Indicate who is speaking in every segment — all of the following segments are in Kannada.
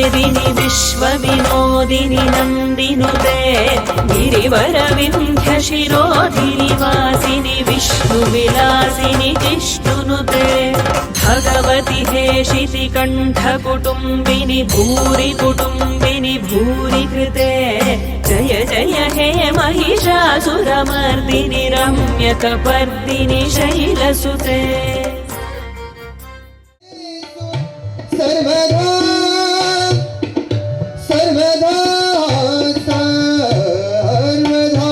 Speaker 1: वेदिनि विश्वविनोदिनि नन्दिनुते गिरिवरविन्ध्यशिरोधिनि वासिनि विष्णुविलासिनि जिष्णुनुते भगवति हेशिति कण्ठकुटुम्बिनि भूरि कुटुम्बिनि भूरि कृते जय जय हे महिषासुरमर्दिनि रम्यकपर्दिनि शैलसुते
Speaker 2: सर्वदा सर्वदा सर्वदा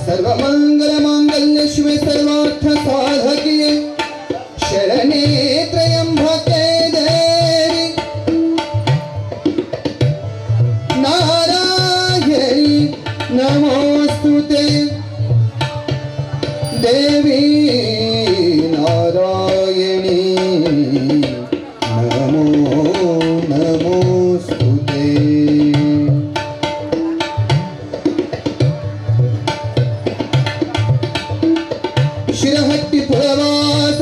Speaker 2: सर्वमङ्गलमाङ्गल्ये शिवे सर्वार्थसाधके शरणे त्र्यम्बके देवी नारायणी नमोस्तुते देवी नारायणी नमो नमोस्तुते शिरहट्टि पुरवास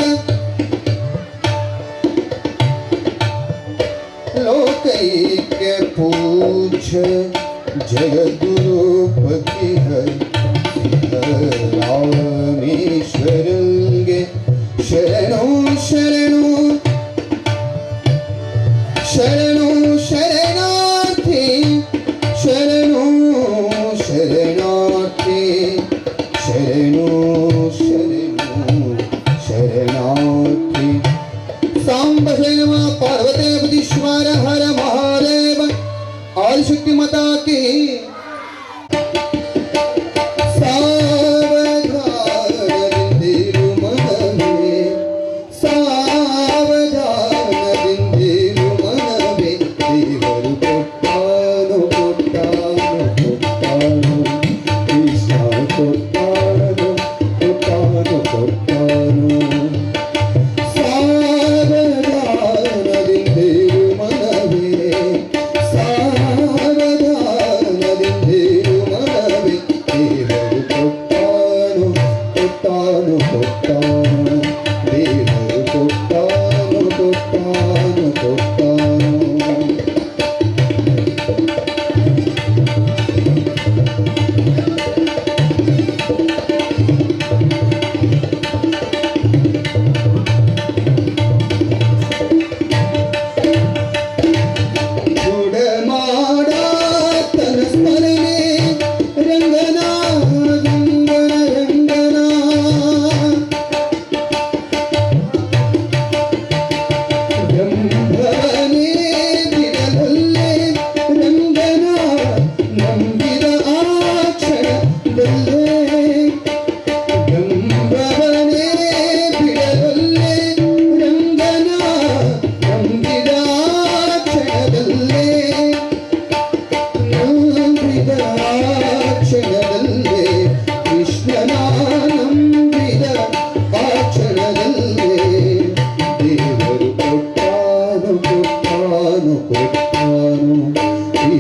Speaker 2: लोकैक्य पूज्य जगद्गुरुपति रामेश्वरंगे शरणो शरणो शरणो शरणार्थी शरणो शरणार्थी शरणो शरणो शरणार्थी सांब शरणमा पार्वती पतीश्वर हर महादेव आदिशक्ति माता की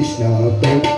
Speaker 2: Krishna Prabhu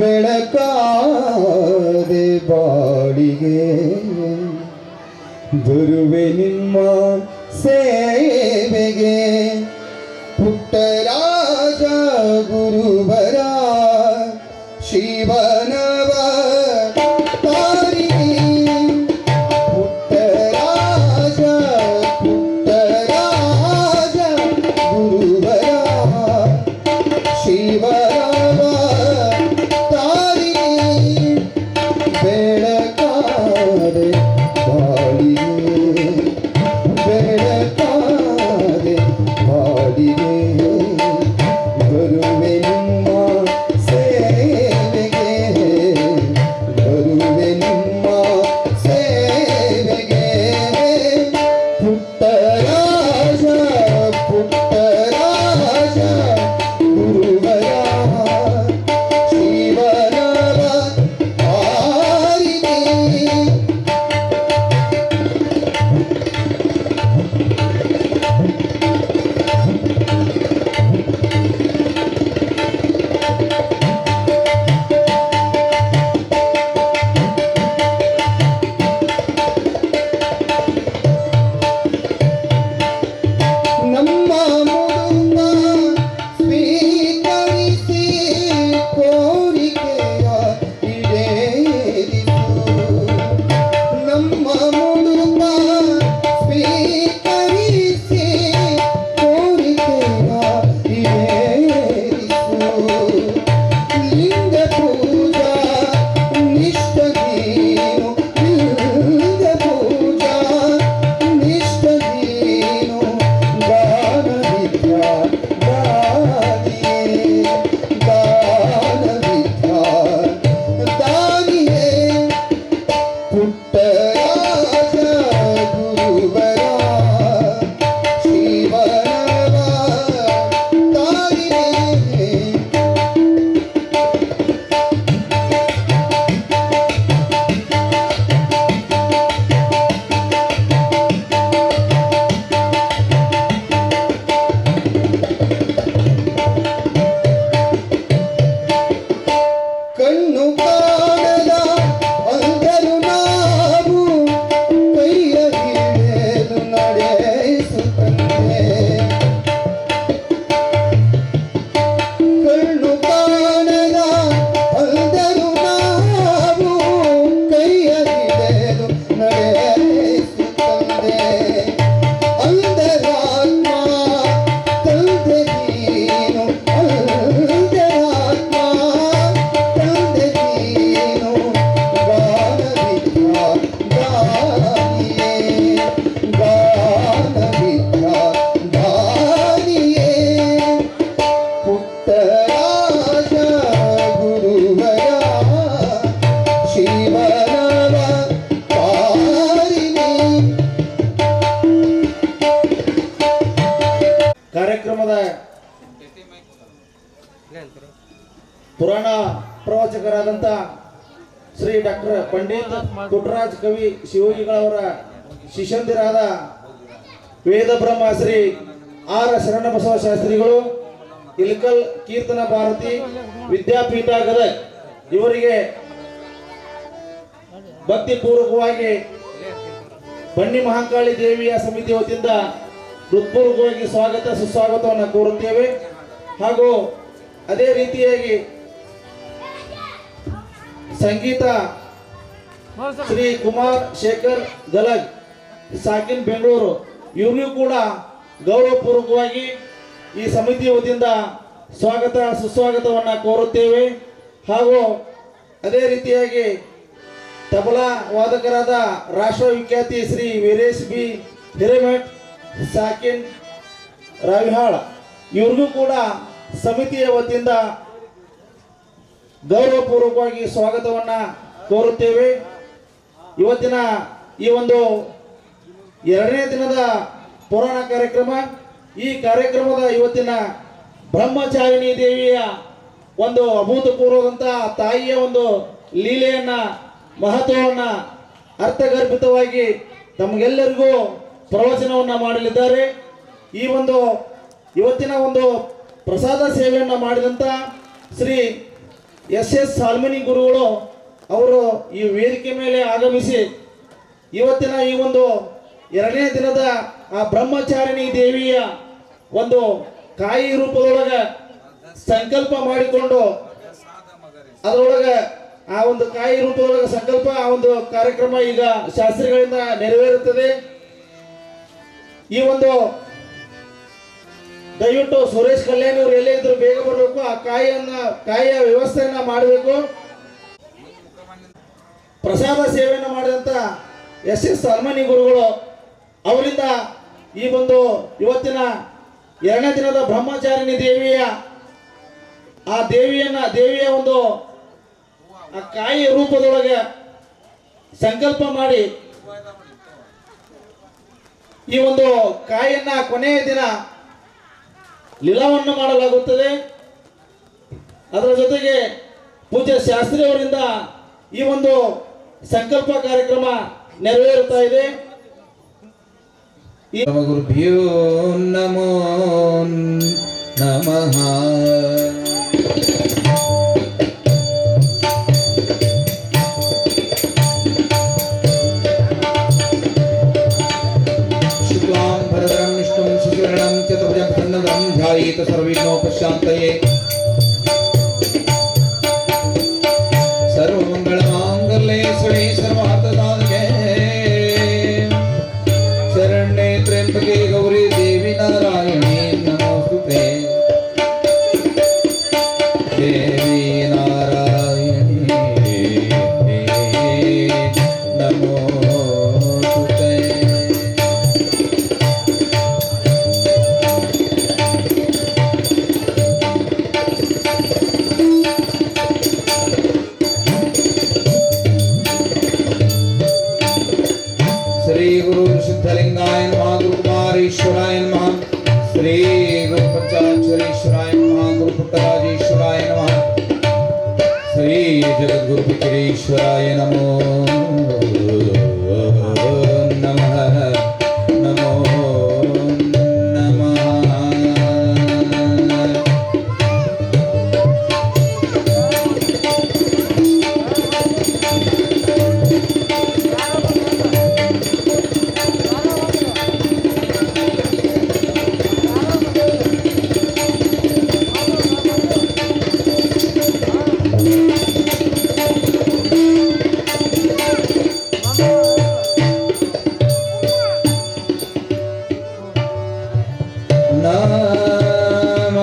Speaker 2: ಬೆಳಕಾದೆ ಬಾಳಿಗೆ ಬರುವೆ ನಿಮ್ಮ ಸೇವೆಗೆ ಪುಟ್ಟರಾಜ ಗುರುವರ ಶಿವನವ ತಾರಿಗೆ ಪುಟ್ಟರಾಜ ಗುರುವರ ಶಿವನವ ತಾರಿಗೆ ಬೆಳಕಾದೆ ಬಾಳಿಗೆ ಬೆಳಕಾದೆ ಬಾಳಿಗೆ ಬರುವೆ ನಿಮ್ಮ ಸೇವೆಗೆ ಬರುವೆ ನಿಮ್ಮ ಸೇವೆಗೆ ಪುಟ್ಟರಾಜ ಪುಟ್ಟರಾಜ ಗುರುವರ ಶಿವನವ ಆರಿದೆ ನಮ್ಮ ಮುಡುಪ ಸ್ವೀಕರಿಸಿ ಕೋರಿಕೆಯ ಈಡೇರಿಸು ನಮ್ಮ ಮುಡುಪ ಸ್ವೀಕರಿಸಿ ಕೋರಿಕೆಯ ಈಡೇರಿಸು ಲಿಂಗ ಪೂಜಾ ನಿಷ್ಠ ನೀನು ಲಿಂಗ ಪೂಜಾ ನಿಷ್ಠ ನೀನು ಗಾನ ವಿದ್ಯಾ ದಾನಿಯೇ ಗಾನ ವಿದ್ಯಾ ದಾನಿಯೇ ಪುಟ್ಟರಾಜ ಗುರುವರ ಶಿವನವ ತಾಯಿಯೇ ಕಣ್ಣು ಕಾಣದ ಅಂದರು ನಾವು ಕೈಯ ಹಿಡಿದು ನಡೆಸುತ್ತಂತೆ ಕಣ್ಣು ಕಾಣದ ಅಂದರು ನಾವು ಕೈಯ ಹಿಡಿದು ನಡೆಸುತ್ತಂತೆ ಅಂಧರಾತ್ಮ ತಂದೆ ನೀನು ಅಂಧರಾತ್ಮ ತಂದೆ ನೀನು ಗಾನ ವಿದ್ಯಾ ದಾನಿಯೇ ಗಾನ ವಿದ್ಯಾ ದಾನಿಯೇ ಪುಟ್ಟರಾಜ ಗುರುವರ ಶಿವನವ ತಾರಿಣಿ
Speaker 3: ಕಾರ್ಯಕ್ರಮದ ಪುರಾಣ ಪ್ರವಚಕರಾದಂಥ ಶ್ರೀ ಡಾಕ್ಟರ್ ಪಂಡಿತ್ ಪುಟ್ಟರಾಜ್ ಕವಿ ಶಿವಯೋಗಿಗಳವರ ಶಿಷ್ಯಂದಿರಾದ ವೇದ ಬ್ರಹ್ಮ ಶ್ರೀ ಆರ್ ಶರಣಬಸವ ಶಾಸ್ತ್ರಿಗಳು ಇಲ್ಕಲ್ ಕೀರ್ತನ ಭಾರತಿ ವಿದ್ಯಾಪೀಠ ಗದಗ ಇವರಿಗೆ ಭಕ್ತಿಪೂರ್ವಕವಾಗಿ ಬನ್ನಿ ಮಹಾಕಾಳಿ ದೇವಿಯ ಸಮಿತಿ ವತಿಯಿಂದ ಹೃತ್ಪೂರ್ವಕವಾಗಿ ಸ್ವಾಗತ ಸುಸ್ವಾಗತವನ್ನು ಕೋರುತ್ತೇವೆ. ಹಾಗೂ ಅದೇ ರೀತಿಯಾಗಿ ಸಂಗೀತ ಶ್ರೀ ಕುಮಾರ್ ಶೇಖರ್ ಗಲಗ್ ಸಾಕಿನ್ ಬೆಂಗಳೂರು ಇವರಿಗೂ ಕೂಡ ಗೌರವಪೂರ್ವಕವಾಗಿ ಈ ಸಮಿತಿ ವತಿಯಿಂದ ಸ್ವಾಗತ ಸುಸ್ವಾಗತವನ್ನು ಕೋರುತ್ತೇವೆ. ಹಾಗೂ ಅದೇ ರೀತಿಯಾಗಿ ತಬಲಾ ವಾದಕರಾದ ರಾಷ್ಟ್ರವಿಖ್ಯಾತಿ ಶ್ರೀ ವೀರೇಶ್ ಬಿ ಹಿರೇಮಠ್ ಸಾಕಿನ್ ರಾವಿಹಾಳ್ ಇವ್ರಿಗೂ ಕೂಡ ಸಮಿತಿಯ ವತಿಯಿಂದ ಗೌರವಪೂರ್ವಕವಾಗಿ ಸ್ವಾಗತವನ್ನು ಕೋರುತ್ತೇವೆ. ಇವತ್ತಿನ ಈ ಒಂದು 2ನೇ ದಿನದ ಪುರಾಣ ಕಾರ್ಯಕ್ರಮ, ಈ ಕಾರ್ಯಕ್ರಮದ ಇವತ್ತಿನ ಬ್ರಹ್ಮಚಾರಿಣಿ ದೇವಿಯ ಒಂದು ಅಭೂತಪೂರ್ವದಂಥ ತಾಯಿಯ ಒಂದು ಲೀಲೆಯನ್ನ ಮಹತ್ವವನ್ನ ಅರ್ಥಗರ್ಭಿತವಾಗಿ ತಮಗೆಲ್ಲರಿಗೂ ಪ್ರವಚನವನ್ನ ಮಾಡಲಿದ್ದಾರೆ. ಈ ಒಂದು ಇವತ್ತಿನ ಒಂದು ಪ್ರಸಾದ ಸೇವೆಯನ್ನು ಮಾಡಿದಂಥ ಶ್ರೀ ಎಸ್ ಸಾಲ್ಮನಿ ಗುರುಗಳು ಅವರು ಈ ವೇದಿಕೆ ಮೇಲೆ ಆಗಮಿಸಿ ಇವತ್ತಿನ ಈ ಒಂದು 2ನೇ ದಿನದ ಆ ಬ್ರಹ್ಮಚಾರಿಣಿ ದೇವಿಯ ಒಂದು ಕಾಯಿ ರೂಪದೊಳಗೆ ಸಂಕಲ್ಪ ಮಾಡಿಕೊಂಡು ಅದರೊಳಗೆ ಆ ಒಂದು ಕಾಯಿ ರೂಪದೊಳಗೆ ಸಂಕಲ್ಪ ಆ ಒಂದು ಕಾರ್ಯಕ್ರಮ ಈಗ ಶಾಸ್ತ್ರಿಗಳಿಂದ ನೆರವೇರುತ್ತದೆ. ಈ ಒಂದು ದಯವಿಟ್ಟು ಸುರೇಶ್ ಕಲ್ಯಾಣಿ ಅವರು ಎಲ್ಲೇ ಇದ್ರು ಬೇಗ ಬರಬೇಕು. ಆ ಕಾಯಿಯ ವ್ಯವಸ್ಥೆಯನ್ನ ಮಾಡಬೇಕು. ಪ್ರಸಾದ ಸೇವೆಯನ್ನು ಮಾಡಿದಂತ ಎಸ್ ಸಾಲ್ಮನಿ ಗುರುಗಳು ಅವರಿಂದ ಈ ಒಂದು ಇವತ್ತಿನ 2ನೇ ದಿನದ ಬ್ರಹ್ಮಚಾರಿಣಿ ದೇವಿಯ ದೇವಿಯ ಒಂದು ಆ ಕಾಯಿಯ ರೂಪದೊಳಗೆ ಸಂಕಲ್ಪ ಮಾಡಿ ಈ ಒಂದು ಕಾಯಿಯನ್ನ ಕೊನೆಯ ದಿನ ಲೀಲಾವನ್ನು ಮಾಡಲಾಗುತ್ತದೆ. ಅದರ ಜೊತೆಗೆ ಪೂಜ್ಯ ಶಾಸ್ತ್ರಿ ಅವರಿಂದ ಈ ಒಂದು ಸಂಕಲ್ಪ ಕಾರ್ಯಕ್ರಮ ನೆರವೇರುತ್ತಾ ಇದೆ.
Speaker 2: ಗುರುಭ್ಯೋ ನಮೋ ನಮಃ. ಶುಕ್ಲಾಂ ಭರತರಂ ವಿಷ್ಣುಂ ಶಶಿವರ್ಣಂ ಚತುರ್ಭುಜಂ ಪ್ರಸನ್ನವದನಂ ಧ್ಯಾಯೇತ್ ಸರ್ವವಿಘ್ನೋಪಶಾಂತಯೇ. ಸರ್ವಮಂಗಳಮಾಂಗಲ್ಯೇ ಶಿವೆ ಸರ್ವಾರ್ಥಸಾಧಕೆ ಶರಣ್ಯೇ ತ್ರ್ಯಂಬಕೆ ಗೌರಿ ದೇವಿ ನಾರಾಯಣಿ ನಮೋಸ್ತುತೆ. ದೇವಿ ನಾರಾಯಣಿ ನಮೋಸ್ತುತೆ. ಶ್ರೀ ಗುರು ಸಿದ್ಧಲಿಂಗಾಯ ನಮಃ. ಗುರು ಕುಮಾರೇಶ್ವರಾಯ ನಮಃ. ಶ್ರೀ ಗುರು ಪಂಚಾಕ್ಷರೀಶ್ವರಾಯ ನಮಃ. ಗುರು ಪುಟ್ಟರಾಜೇಶ್ವರಾಯ ನಮಃ. ಶ್ರೀ ಜಗದ್ಗುರು ಪಿತರೇಶ್ವರಾಯ ನಮೋ ನಮಃ. ನಮೋ ನಮಃ.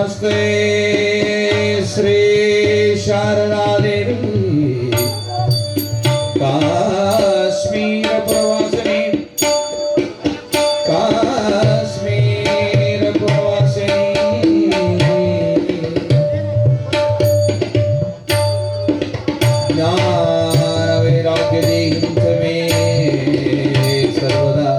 Speaker 2: नमस्ते श्री शारदा देवी काश्मीर प्रवासिनी. काश्मीर प्रवासिनी ज्ञान वैराग्य देहिं च मे सर्वदा.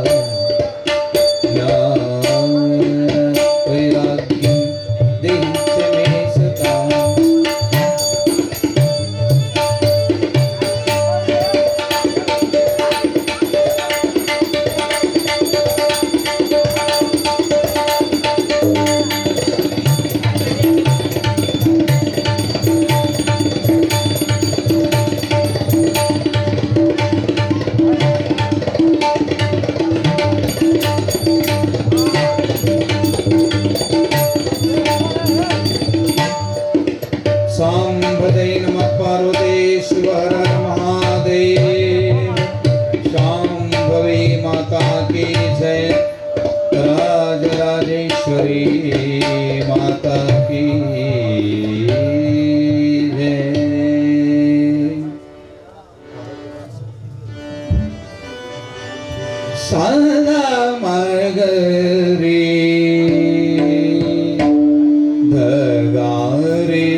Speaker 2: सांबदे नमः पार्वती शिव हर महादेव. शांभवी माता की जय. राजराजेश्वरी माता की जय. सदा मगरी धगारी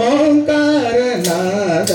Speaker 2: ओंकार नाद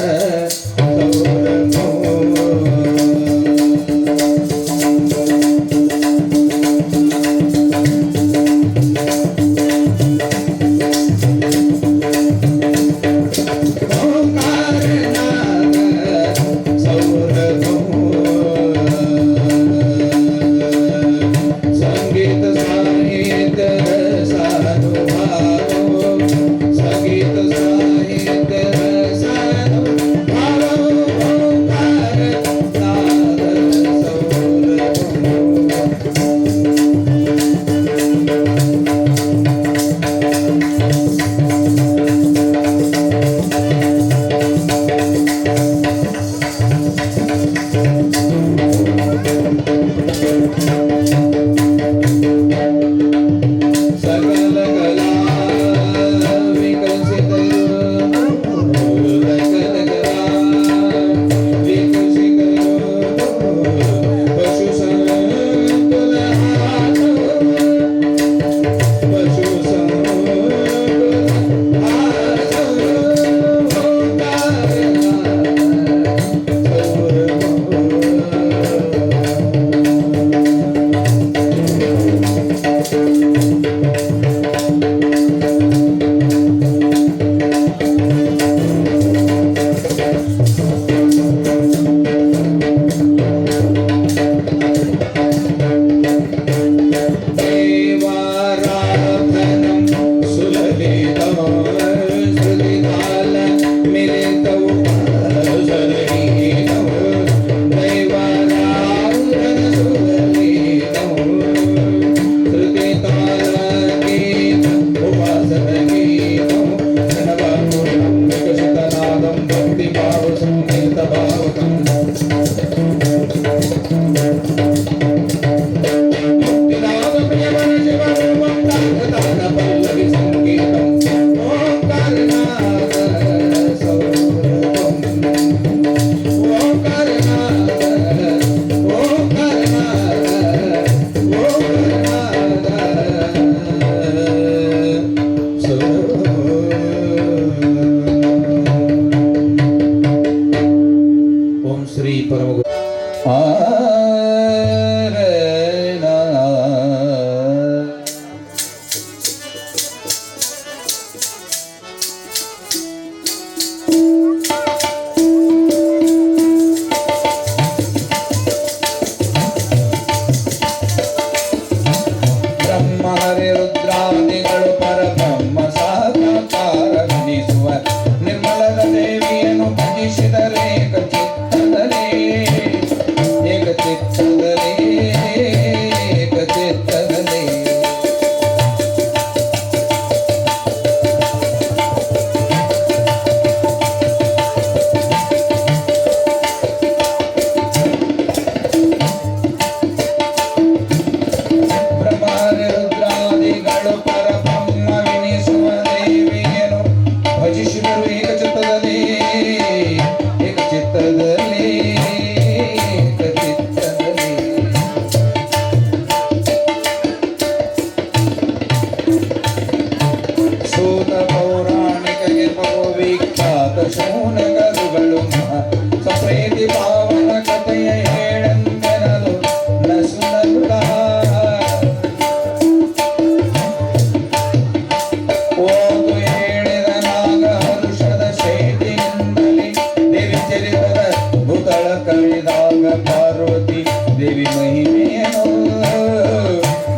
Speaker 2: ಮಹಿಮೆಯನು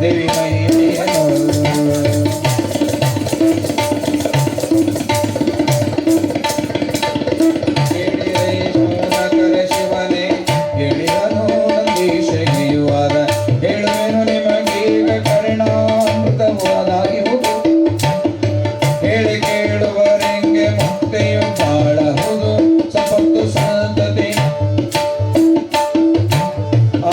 Speaker 2: ದೇವಿ ಮಹಿಮೆಯನು ಶಿವನೇ ಹೇಳಿದನು ನಂದೀಶಗಿಯುವಾದ ಹೇಳುವೆನು ನಿಮಗೀಗ ಕರ್ಣಾಮೃತವಾದಾಗಿ ಹೋಗು ಹೇಳಿ ಕೇಳುವರೆಂಗೆ ಮುಕ್ತಿಯು ಬಾಳಹುದು ಸಂಪತ್ತು ಸಂತತಿ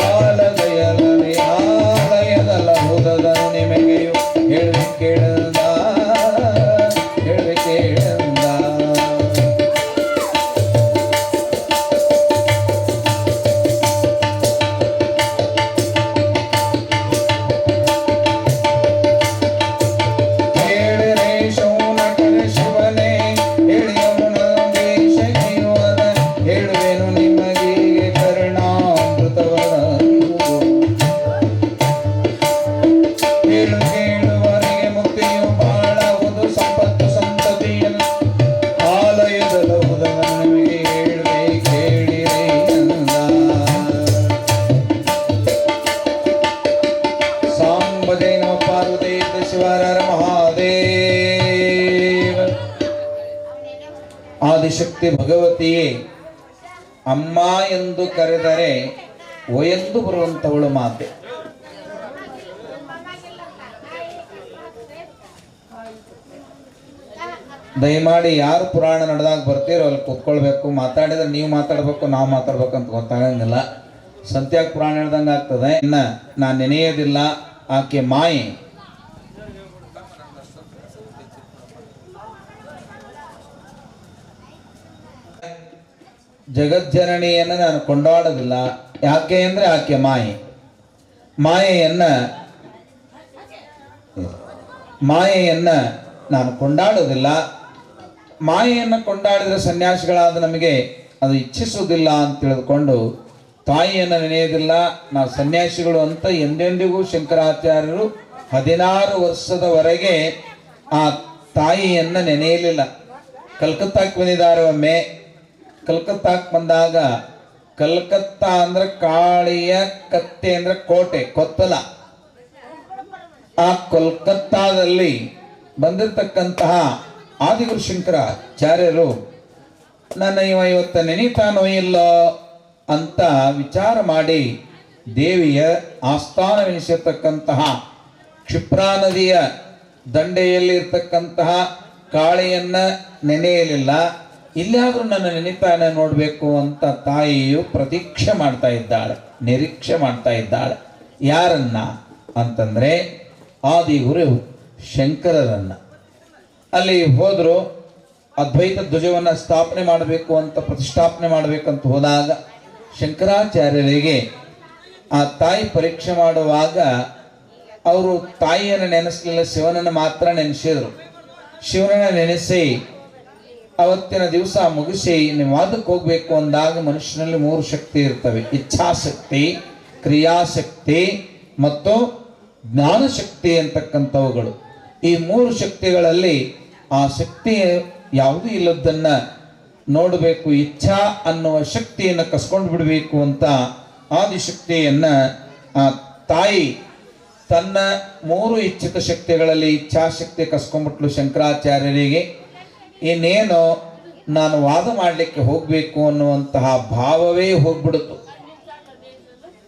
Speaker 2: ಆಲಯದಲ್ಲಹುದನು ನಿಮಗೆಯು ಹೇಳಿ ಕೇಳದ ಹೇಳಿ ಕೇಳದ ಶಿವನೇ ಹೇಳಿದನು ನಂದೀಶಗಿಯುವಾದ ಹೇಳುವೆನು ನಿಮಗೀಗೆ ಕರ್ಣಾಮೃತವಾದ ಹೇಳು ಕೇಳುವರೆಗೆ ಮುಕ್ತಿಯು ಬಾಳಹುದು ಸಂಪತ್ತು ಸಂತತಿಯನ್ನು ಆಲಯದಲ್ಲಹುದನ್ನು ನಿಮಗೆ ಹೇಳುವೆ ಕೇಳಿರಿ ಎಂದ ಸಾಂಬಜಯ ನಮ ಪಾರ್ವತಿ ಶಿವರ ಮಹಾದೇವ ಆದಿಶಕ್ತಿ ಭಗವತಿಯೇ ಅಮ್ಮ ಎಂದು ಕರೆದರೆ ಓ ಎಂದು ಬರುವಂತವಳು ಮಾತೆ. ದಯಮಾಡಿ ಯಾರು ಪುರಾಣ ನಡೆದಾಗ ಬರ್ತೀರೋ ಅಲ್ಲಿ ಕೂತ್ಕೊಳ್ಬೇಕು. ಮಾತಾಡಿದ್ರೆ ನೀವು ಮಾತಾಡ್ಬೇಕು, ನಾವು ಮಾತಾಡ್ಬೇಕು ಅಂತ ಗೊತ್ತಾಗಂಗಿಲ್ಲ. ಸಂತ್ಯಾಗ ಪುರಾಣ ಹೇಳ್ದಂಗೆ ಆಗ್ತದೆ. ಇನ್ನು ನಾನು ನೆನೆಯೋದಿಲ್ಲ, ಆಕೆ ಮಾಯೆ. ಜಗಜ್ಜನನಿಯನ್ನು ನಾನು ಕೊಂಡಾಡೋದಿಲ್ಲ. ಯಾಕೆ ಅಂದರೆ ಆಕೆ ಮಾಯೆ. ಮಾಯೆಯನ್ನು ನಾನು ಕೊಂಡಾಡೋದಿಲ್ಲ. ಮಾಯೆಯನ್ನು ಕೊಂಡಾಡಿದರೆ ಸನ್ಯಾಸಿಗಳಾದ ನಮಗೆ ಅದು ಇಚ್ಛಿಸುವುದಿಲ್ಲ ಅಂತ ತಿಳಿದುಕೊಂಡು ತಾಯಿಯನ್ನು ನೆನೆಯೋದಿಲ್ಲ. ನಾವು ಸನ್ಯಾಸಿಗಳು ಅಂತ ಎಂದೆಂದಿಗೂ ಶಂಕರಾಚಾರ್ಯರು 16 ವರ್ಷದವರೆಗೆ ಆ ತಾಯಿಯನ್ನು ನೆನೆಯಲಿಲ್ಲ. ಕಲ್ಕತ್ತಾಕ್ಕೆ ಬಂದಿದ್ದಾರೆ ಒಮ್ಮೆ. ಕಲ್ಕತ್ತಾಕ್ಕೆ ಬಂದಾಗ ಕಲ್ಕತ್ತಾ ಅಂದ್ರೆ ಕಾಳಿಯ ಕತ್ತೆ ಅಂದ್ರೆ ಕೋಟೆ, ಕೊತ್ತಲ. ಆ ಕೋಲ್ಕತ್ತಾದಲ್ಲಿ ಬಂದಿರತಕ್ಕಂತಹ ಆದಿಗುರು ಶಂಕರಾಚಾರ್ಯರು ನನ್ನ ಇವತ್ತು ನೆನೀತಾನೋ ಇಲ್ಲೋ ಅಂತ ವಿಚಾರ ಮಾಡಿ ದೇವಿಯ ಆಸ್ಥಾನವೆನಿಸಿರ್ತಕ್ಕಂತಹ ಕ್ಷಿಪ್ರಾ ನದಿಯ ದಂಡೆಯಲ್ಲಿರ್ತಕ್ಕಂತಹ ಕಾಳಿಯನ್ನ ನೆನೆಯಲಿಲ್ಲ. ಇಲ್ಲಾದರೂ ನನ್ನ ನೆನೀತಾನೆ ನೋಡಬೇಕು ಅಂತ ತಾಯಿಯು ಪ್ರತೀಕ್ಷೆ ಮಾಡ್ತಾ ಇದ್ದಾಳೆ, ನಿರೀಕ್ಷೆ ಮಾಡ್ತಾ ಇದ್ದಾಳೆ. ಯಾರನ್ನ ಅಂತಂದ್ರೆ ಆದಿಗುರು ಶಂಕರರನ್ನ. ಅಲ್ಲಿ ಹೋದ್ರು. ಅದ್ವೈತ ಧ್ವಜವನ್ನು ಸ್ಥಾಪನೆ ಮಾಡಬೇಕು ಅಂತ, ಪ್ರತಿಷ್ಠಾಪನೆ ಮಾಡಬೇಕಂತ ಹೋದಾಗ ಶಂಕರಾಚಾರ್ಯರಿಗೆ ಆ ತಾಯಿ ಪರೀಕ್ಷೆ ಮಾಡುವಾಗ ಅವರು ತಾಯಿಯನ್ನು ನೆನೆಸಲಿಲ್ಲ, ಶಿವನನ್ನು ಮಾತ್ರ ನೆನೆಸಿದರು. ಶಿವನನ್ನು ನೆನೆಸಿ ಅವತ್ತಿನ ದಿವಸ ಮುಗಿಸಿ ನೀವು ವಾದಕ್ಕೆ ಹೋಗ್ಬೇಕು ಅಂದಾಗ ಮನುಷ್ಯನಲ್ಲಿ 3 ಶಕ್ತಿ ಇರ್ತವೆ: ಇಚ್ಛಾಶಕ್ತಿ, ಕ್ರಿಯಾಶಕ್ತಿ ಮತ್ತು ಜ್ಞಾನಶಕ್ತಿ ಅಂತಕ್ಕಂಥವುಗಳು. ಈ 3 ಶಕ್ತಿಗಳಲ್ಲಿ ಆ ಶಕ್ತಿ ಯಾವುದೂ ಇಲ್ಲದನ್ನ ನೋಡಬೇಕು. ಇಚ್ಛಾ ಅನ್ನುವ ಶಕ್ತಿಯನ್ನು ಕಸ್ಕೊಂಡು ಬಿಡಬೇಕು ಅಂತ ಆದಿಶಕ್ತಿಯನ್ನ ಆ ತಾಯಿ ತನ್ನ 3 ಇಚ್ಛಿತ ಶಕ್ತಿಗಳಲ್ಲಿ ಇಚ್ಛಾಶಕ್ತಿ ಕಸ್ಕೊಂಡ್ಬಿಟ್ಲು ಶಂಕರಾಚಾರ್ಯರಿಗೆ. ಇನ್ನೇನು ನಾನು ವಾದ ಮಾಡಲಿಕ್ಕೆ ಹೋಗಬೇಕು ಅನ್ನುವಂತಹ ಭಾವವೇ ಹೋಗ್ಬಿಡ್ತು.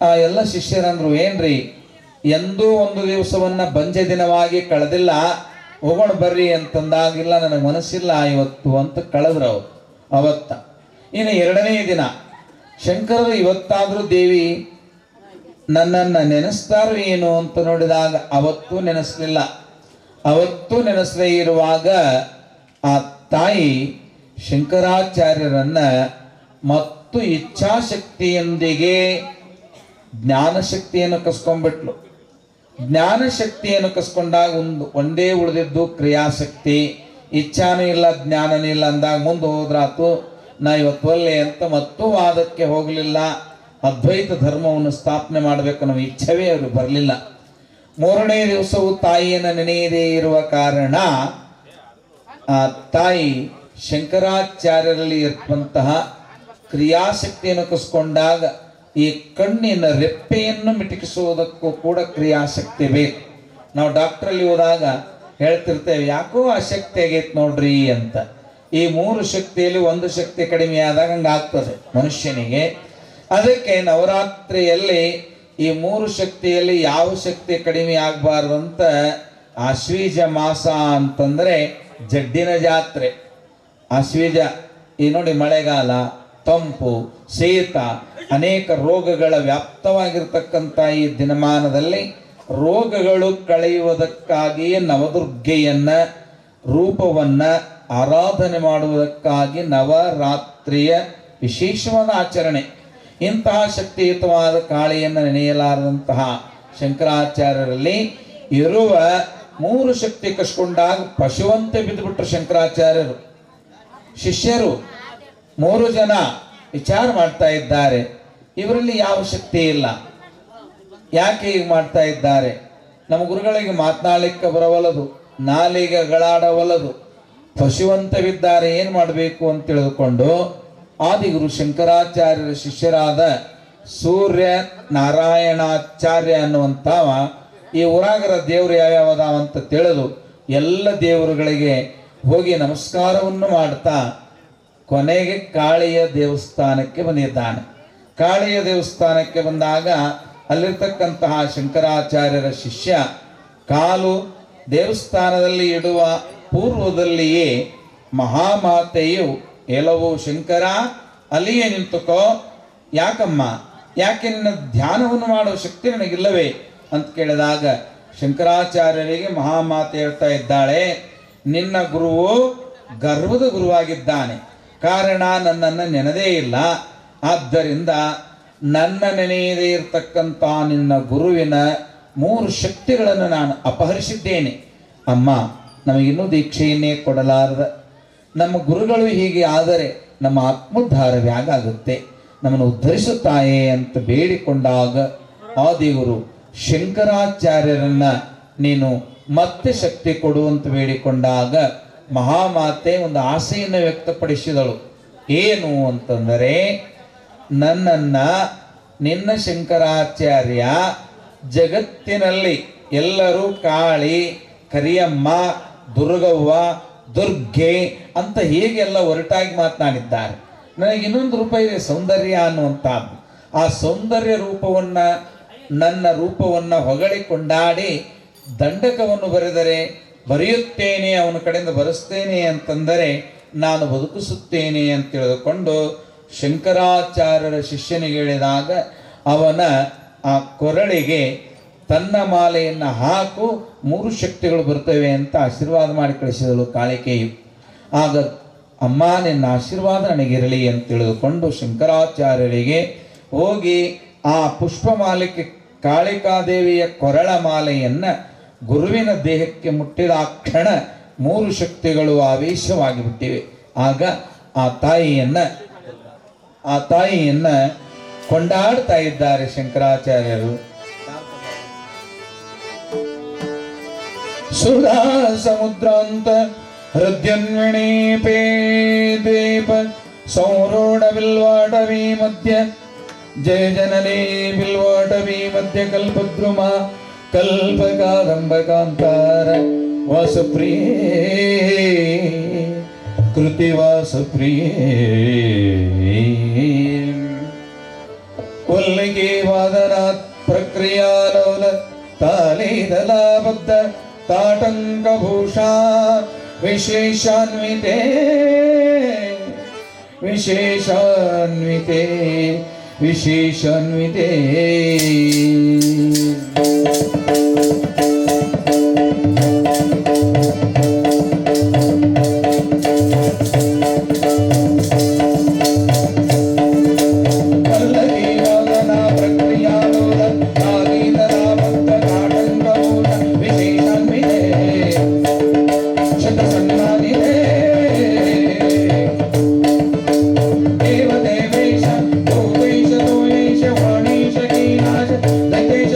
Speaker 2: ಆ ಎಲ್ಲ ಶಿಷ್ಯರಂದ್ರು, ಏನ್ರಿ ಎಂದೂ ಒಂದು ದಿವಸವನ್ನ ಬಂಜೆ ದಿನವಾಗಿ ಕಳೆದಿಲ್ಲ, ಹೋಗೋಣ ಬರ್ರಿ ಅಂತಂದಾಗಿಲ್ಲ, ನನಗೆ ಮನಸ್ಸಿಲ್ಲ ಇವತ್ತು ಅಂತ ಕಳೆದ್ರು ಅವರು ಅವತ್ತ. ಇನ್ನು 2ನೇ ದಿನ ಶಂಕರರು ಇವತ್ತಾದರೂ ದೇವಿ ನನ್ನನ್ನು ನೆನೆಸ್ತಾರೋ ಏನು ಅಂತ ನೋಡಿದಾಗ ಅವತ್ತೂ ನೆನೆಸಲಿಲ್ಲ. ಅವತ್ತೂ ನೆನೆಸದೇ ಇರುವಾಗ ಆ ತಾಯಿ ಶಂಕರಾಚಾರ್ಯರನ್ನ ಮತ್ತು ಇಚ್ಛಾಶಕ್ತಿಯೊಂದಿಗೆ ಜ್ಞಾನಶಕ್ತಿಯನ್ನು ಕಸ್ಕೊಂಡ್ಬಿಟ್ಲು. ಜ್ಞಾನಶಕ್ತಿಯನ್ನು ಕಸ್ಕೊಂಡಾಗ ಒಂದೇ ಉಳಿದಿದ್ದು ಕ್ರಿಯಾಶಕ್ತಿ. ಇಚ್ಛಾನೂ ಇಲ್ಲ, ಜ್ಞಾನನೂ ಇಲ್ಲ ಅಂದಾಗ ಮುಂದೆ ಹೋದ್ರಾತು. ನಾ ಇವತ್ತು ಒಲ್ಲೆ ಅಂತ ಮತ್ತೂ ವಾದಕ್ಕೆ ಹೋಗಲಿಲ್ಲ. ಅದ್ವೈತ ಧರ್ಮವನ್ನು ಸ್ಥಾಪನೆ ಮಾಡಬೇಕು ಅನ್ನೋ ಇಚ್ಛವೇ ಅವರು ಬರಲಿಲ್ಲ. 3ನೇ ದಿವಸವು ತಾಯಿಯನ್ನು ನೆನೆಯದೇ ಇರುವ ಕಾರಣ ಆ ತಾಯಿ ಶಂಕರಾಚಾರ್ಯರಲ್ಲಿ ಇರುವಂತಹ ಕ್ರಿಯಾಶಕ್ತಿಯನ್ನು ಕಸ್ಕೊಂಡಾಗ ಈ ಕಣ್ಣಿನ ರೆಪ್ಪೆಯನ್ನು ಮಿಟಕಿಸುವುದಕ್ಕೂ ಕೂಡ ಕ್ರಿಯಾಶಕ್ತಿ ಬೇಕು. ನಾವು ಡಾಕ್ಟ್ರಲ್ಲಿ ಹೋದಾಗ ಹೇಳ್ತಿರ್ತೇವೆ, ಯಾಕೋ ಅಶಕ್ತಿ ಆಗೈತೆ ನೋಡ್ರಿ ಅಂತ. ಈ 3 ಶಕ್ತಿಯಲ್ಲಿ ಒಂದು ಶಕ್ತಿ ಕಡಿಮೆ ಆದಾಗ ಹಂಗಾಗ್ತದೆ ಮನುಷ್ಯನಿಗೆ. ಅದಕ್ಕೆ ನವರಾತ್ರಿಯಲ್ಲಿ ಈ 3 ಶಕ್ತಿಯಲ್ಲಿ ಯಾವ ಶಕ್ತಿ ಕಡಿಮೆ ಆಗಬಾರ್ದಂತ ಆಶ್ವೀಜ ಮಾಸ ಅಂತಂದರೆ ಜಡ್ಡಿನ ಜಾತ್ರೆ. ಆಶ್ವೀಜ ಈ ನೋಡಿ, ಮಳೆಗಾಲ, ತಂಪು, ಶೀತ, ಅನೇಕ ರೋಗಗಳ ವ್ಯಾಪ್ತವಾಗಿರ್ತಕ್ಕಂಥ ಈ ದಿನಮಾನದಲ್ಲಿ ರೋಗಗಳು ಕಳೆಯುವುದಕ್ಕಾಗಿಯೇ ನವದುರ್ಗೆಯನ್ನ ರೂಪವನ್ನ ಆರಾಧನೆ ಮಾಡುವುದಕ್ಕಾಗಿ ನವರಾತ್ರಿಯ ವಿಶೇಷವಾದ ಆಚರಣೆ. ಇಂತಹ ಶಕ್ತಿಯುತವಾದ ಕಾಳಿಯನ್ನು ನೆನೆಯಲಾರದಂತಹ ಶಂಕರಾಚಾರ್ಯರಲ್ಲಿ ಇರುವ 3 ಶಕ್ತಿ ಕಸ್ಕೊಂಡಾಗ ಪಶುವಂತೆ ಬಿದ್ದುಬಿಟ್ರು ಶಂಕರಾಚಾರ್ಯರು. ಶಿಷ್ಯರು 3 ಜನ ವಿಚಾರ ಮಾಡ್ತಾ ಇದ್ದಾರೆ, ಇವರಲ್ಲಿ ಯಾವ ಶಕ್ತಿ ಇಲ್ಲ, ಯಾಕೆ ಹೀಗೆ ಮಾಡ್ತಾ ಇದ್ದಾರೆ? ನಮ್ಮ ಗುರುಗಳಿಗೆ ಮಾತನಾಡಲಿಕ್ಕೆ ಬರವಲ್ಲದು, ನಾಲಿಗೆಗಳಾಡವಲ್ಲದು, ಪಶುವಂತವಿದ್ದಾರೆ, ಏನು ಮಾಡಬೇಕು ಅಂತ ತಿಳಿದುಕೊಂಡು ಆದಿಗುರು ಶಂಕರಾಚಾರ್ಯರ ಶಿಷ್ಯರಾದ ಸೂರ್ಯ ನಾರಾಯಣಾಚಾರ್ಯ ಅನ್ನುವಂಥವ ಈ ಊರಾಗರ ದೇವರು ಯಾವ್ಯಾವದಾವಂತ ತಿಳಿದು ಎಲ್ಲ ದೇವರುಗಳಿಗೆ ಹೋಗಿ ನಮಸ್ಕಾರವನ್ನು ಮಾಡ್ತಾ ಕೊನೆಗೆ ಕಾಳಿಯ ದೇವಸ್ಥಾನಕ್ಕೆ ಬಂದಿದ್ದಾನೆ. ಕಾಳಿಯ ದೇವಸ್ಥಾನಕ್ಕೆ ಬಂದಾಗ ಅಲ್ಲಿರ್ತಕ್ಕಂತಹ ಶಂಕರಾಚಾರ್ಯರ ಶಿಷ್ಯ ಕಾಲು ದೇವಸ್ಥಾನದಲ್ಲಿ ಇಡುವ ಪೂರ್ವದಲ್ಲಿಯೇ ಮಹಾಮಾತೆಯು, ಎಲ್ಲವೂ ಶಂಕರ ಅಲ್ಲಿಯೇ ನಿಂತುಕೋ, ಯಾಕಮ್ಮ, ಯಾಕೆ ನಿನ್ನ ಧ್ಯಾನವನ್ನು ಮಾಡುವ ಶಕ್ತಿ ನನಗಿಲ್ಲವೇ ಅಂತ ಕೇಳಿದಾಗ ಶಂಕರಾಚಾರ್ಯರಿಗೆ ಮಹಾಮಾತೆ ಹೇಳ್ತಾ ಇದ್ದಾಳೆ, ನಿನ್ನ ಗುರುವು ಗರ್ವದ ಗುರುವಾಗಿದ್ದಾನೆ, ಕಾರಣ ನನ್ನನ್ನು ನೆನೆದೇ ಇಲ್ಲ, ಆದ್ದರಿಂದ ನನ್ನ ನೆನೆಯದೇ ಇರತಕ್ಕಂಥ ನಿನ್ನ ಗುರುವಿನ 3 ಶಕ್ತಿಗಳನ್ನು ನಾನು ಅಪಹರಿಸಿದ್ದೇನೆ. ಅಮ್ಮ, ನಮಗಿನ್ನೂ ದೀಕ್ಷೆಯನ್ನೇ ಕೊಡಲಾರದ, ನಮ್ಮ ಗುರುಗಳು ಹೀಗೆ ಆದರೆ ನಮ್ಮ ಆತ್ಮೋದ್ಧಾರವೇ ಆಗುತ್ತೆ, ನಮ್ಮನ್ನು ಉದ್ಧರಿಸುತ್ತಾಯೇ ಅಂತ ಬೇಡಿಕೊಂಡಾಗ ಆದಿಗುರು ಶಂಕರಾಚಾರ್ಯರನ್ನ ನೀನು ಮತ್ತೆ ಶಕ್ತಿ ಕೊಡು ಅಂತ ಬೇಡಿಕೊಂಡಾಗ ಮಹಾಮಾತೆ ಒಂದು ಆಸೆಯನ್ನು ವ್ಯಕ್ತಪಡಿಸಿದಳು. ಏನು ಅಂತಂದರೆ, ನನ್ನನ್ನ ನಿನ್ನ ಶಂಕರಾಚಾರ್ಯ ಜಗತ್ತಿನಲ್ಲಿ ಎಲ್ಲರೂ ಕಾಳಿ, ಕರಿಯಮ್ಮ, ದುರ್ಗವ್ವ, ದುರ್ಗೆ ಅಂತ ಹೀಗೆಲ್ಲ ಒರಟಾಗಿ ಮಾತನಾಡಿದ್ದಾರೆ. ನನಗೆ ಇನ್ನೊಂದು ರೂಪ ಇದೆ, ಸೌಂದರ್ಯ ಅನ್ನುವಂಥದ್ದು. ಆ ಸೌಂದರ್ಯ ರೂಪವನ್ನು, ನನ್ನ ರೂಪವನ್ನು ಹೊಗಳಿ ಕೊಂಡಾಡಿ ದಂಡಕವನ್ನು ಬರೆದರೆ ಬರೆಯುತ್ತೇನೆ, ಅವನ ಕಡೆಯಿಂದ ಬರೆಸ್ತೇನೆ ಅಂತಂದರೆ ನಾನು ಬದುಕಿಸುತ್ತೇನೆ ಅಂತ ತಿಳಿದುಕೊಂಡು ಶಂಕರಾಚಾರ್ಯರ ಶಿಷ್ಯನಿಗೆ ಹೇಳಿದಾಗ ಅವನ ಆ ಕೊರಳಿಗೆ ತನ್ನ ಮಾಲೆಯನ್ನು ಹಾಕು 3 ಶಕ್ತಿಗಳು ಬರ್ತವೆ ಅಂತ ಆಶೀರ್ವಾದ ಮಾಡಿ ಕಳಿಸಿದಳು ಕಾಳಿಕೆಯು. ಆಗ ಅಮ್ಮ, ನಿನ್ನ ಆಶೀರ್ವಾದ ನನಗಿರಲಿ ಅಂತ ತಿಳಿದುಕೊಂಡು ಶಂಕರಾಚಾರ್ಯರಿಗೆ ಹೋಗಿ ಆ ಪುಷ್ಪಮಾಲೆಗೆ ಕಾಳಿಕಾದೇವಿಯ ಕೊರಳ ಮಾಲೆಯನ್ನು ಗುರುವಿನ ದೇಹಕ್ಕೆ ಮುಟ್ಟಿದ ಆ ಕ್ಷಣ 3 ಶಕ್ತಿಗಳು ಆವೇಶವಾಗಿ ಬಿಟ್ಟಿವೆ. ಆಗ ಆ ತಾಯಿಯನ್ನ ಕೊಂಡಾಡ್ತಾ ಇದ್ದಾರೆ ಶಂಕರಾಚಾರ್ಯರು. ಸುಧಾ ಸಮುದ್ರಾಂತ ಹೃದಯನ್ವಿಣೀಪೇ ದ್ವೀಪ ಸೌರೋಢ ಬಿಲ್ವಾಟವೀ ಮಧ್ಯ ಜಯ ಜನನೇ ಬಿಲ್ವಾಟವೀ ಮಧ್ಯ ಕಲ್ಪದ್ರುಮ ಕಲ್ಪಕಾದಂಬಕಾಂತಾರ ವಾಸಪ್ರಿಯೇ ಕೃತಿವಾಸಪ್ರಿಯೇ ಉಲ್ಲಿಗೆ ವಾದನಾತ್ ಪ್ರಕ್ರಿಯಾಲೋಲ ತಾಲೇದಲಾಬದ್ಧ ತಾಟಂಕಭೂಷಾ ವಿಶೇಷಾನ್ವಿತೆ ವಿಶೇಷಾನ್ವಿತೆ ವಿಶೇಷಾನ್ವಿತೆ.
Speaker 3: ದೇವ ದೇವೇಶ ಭೂತೇಶ ತೋಯೇಶ ವಾಣೀಶ ಕೀನಾಶ ದೈತೇಶ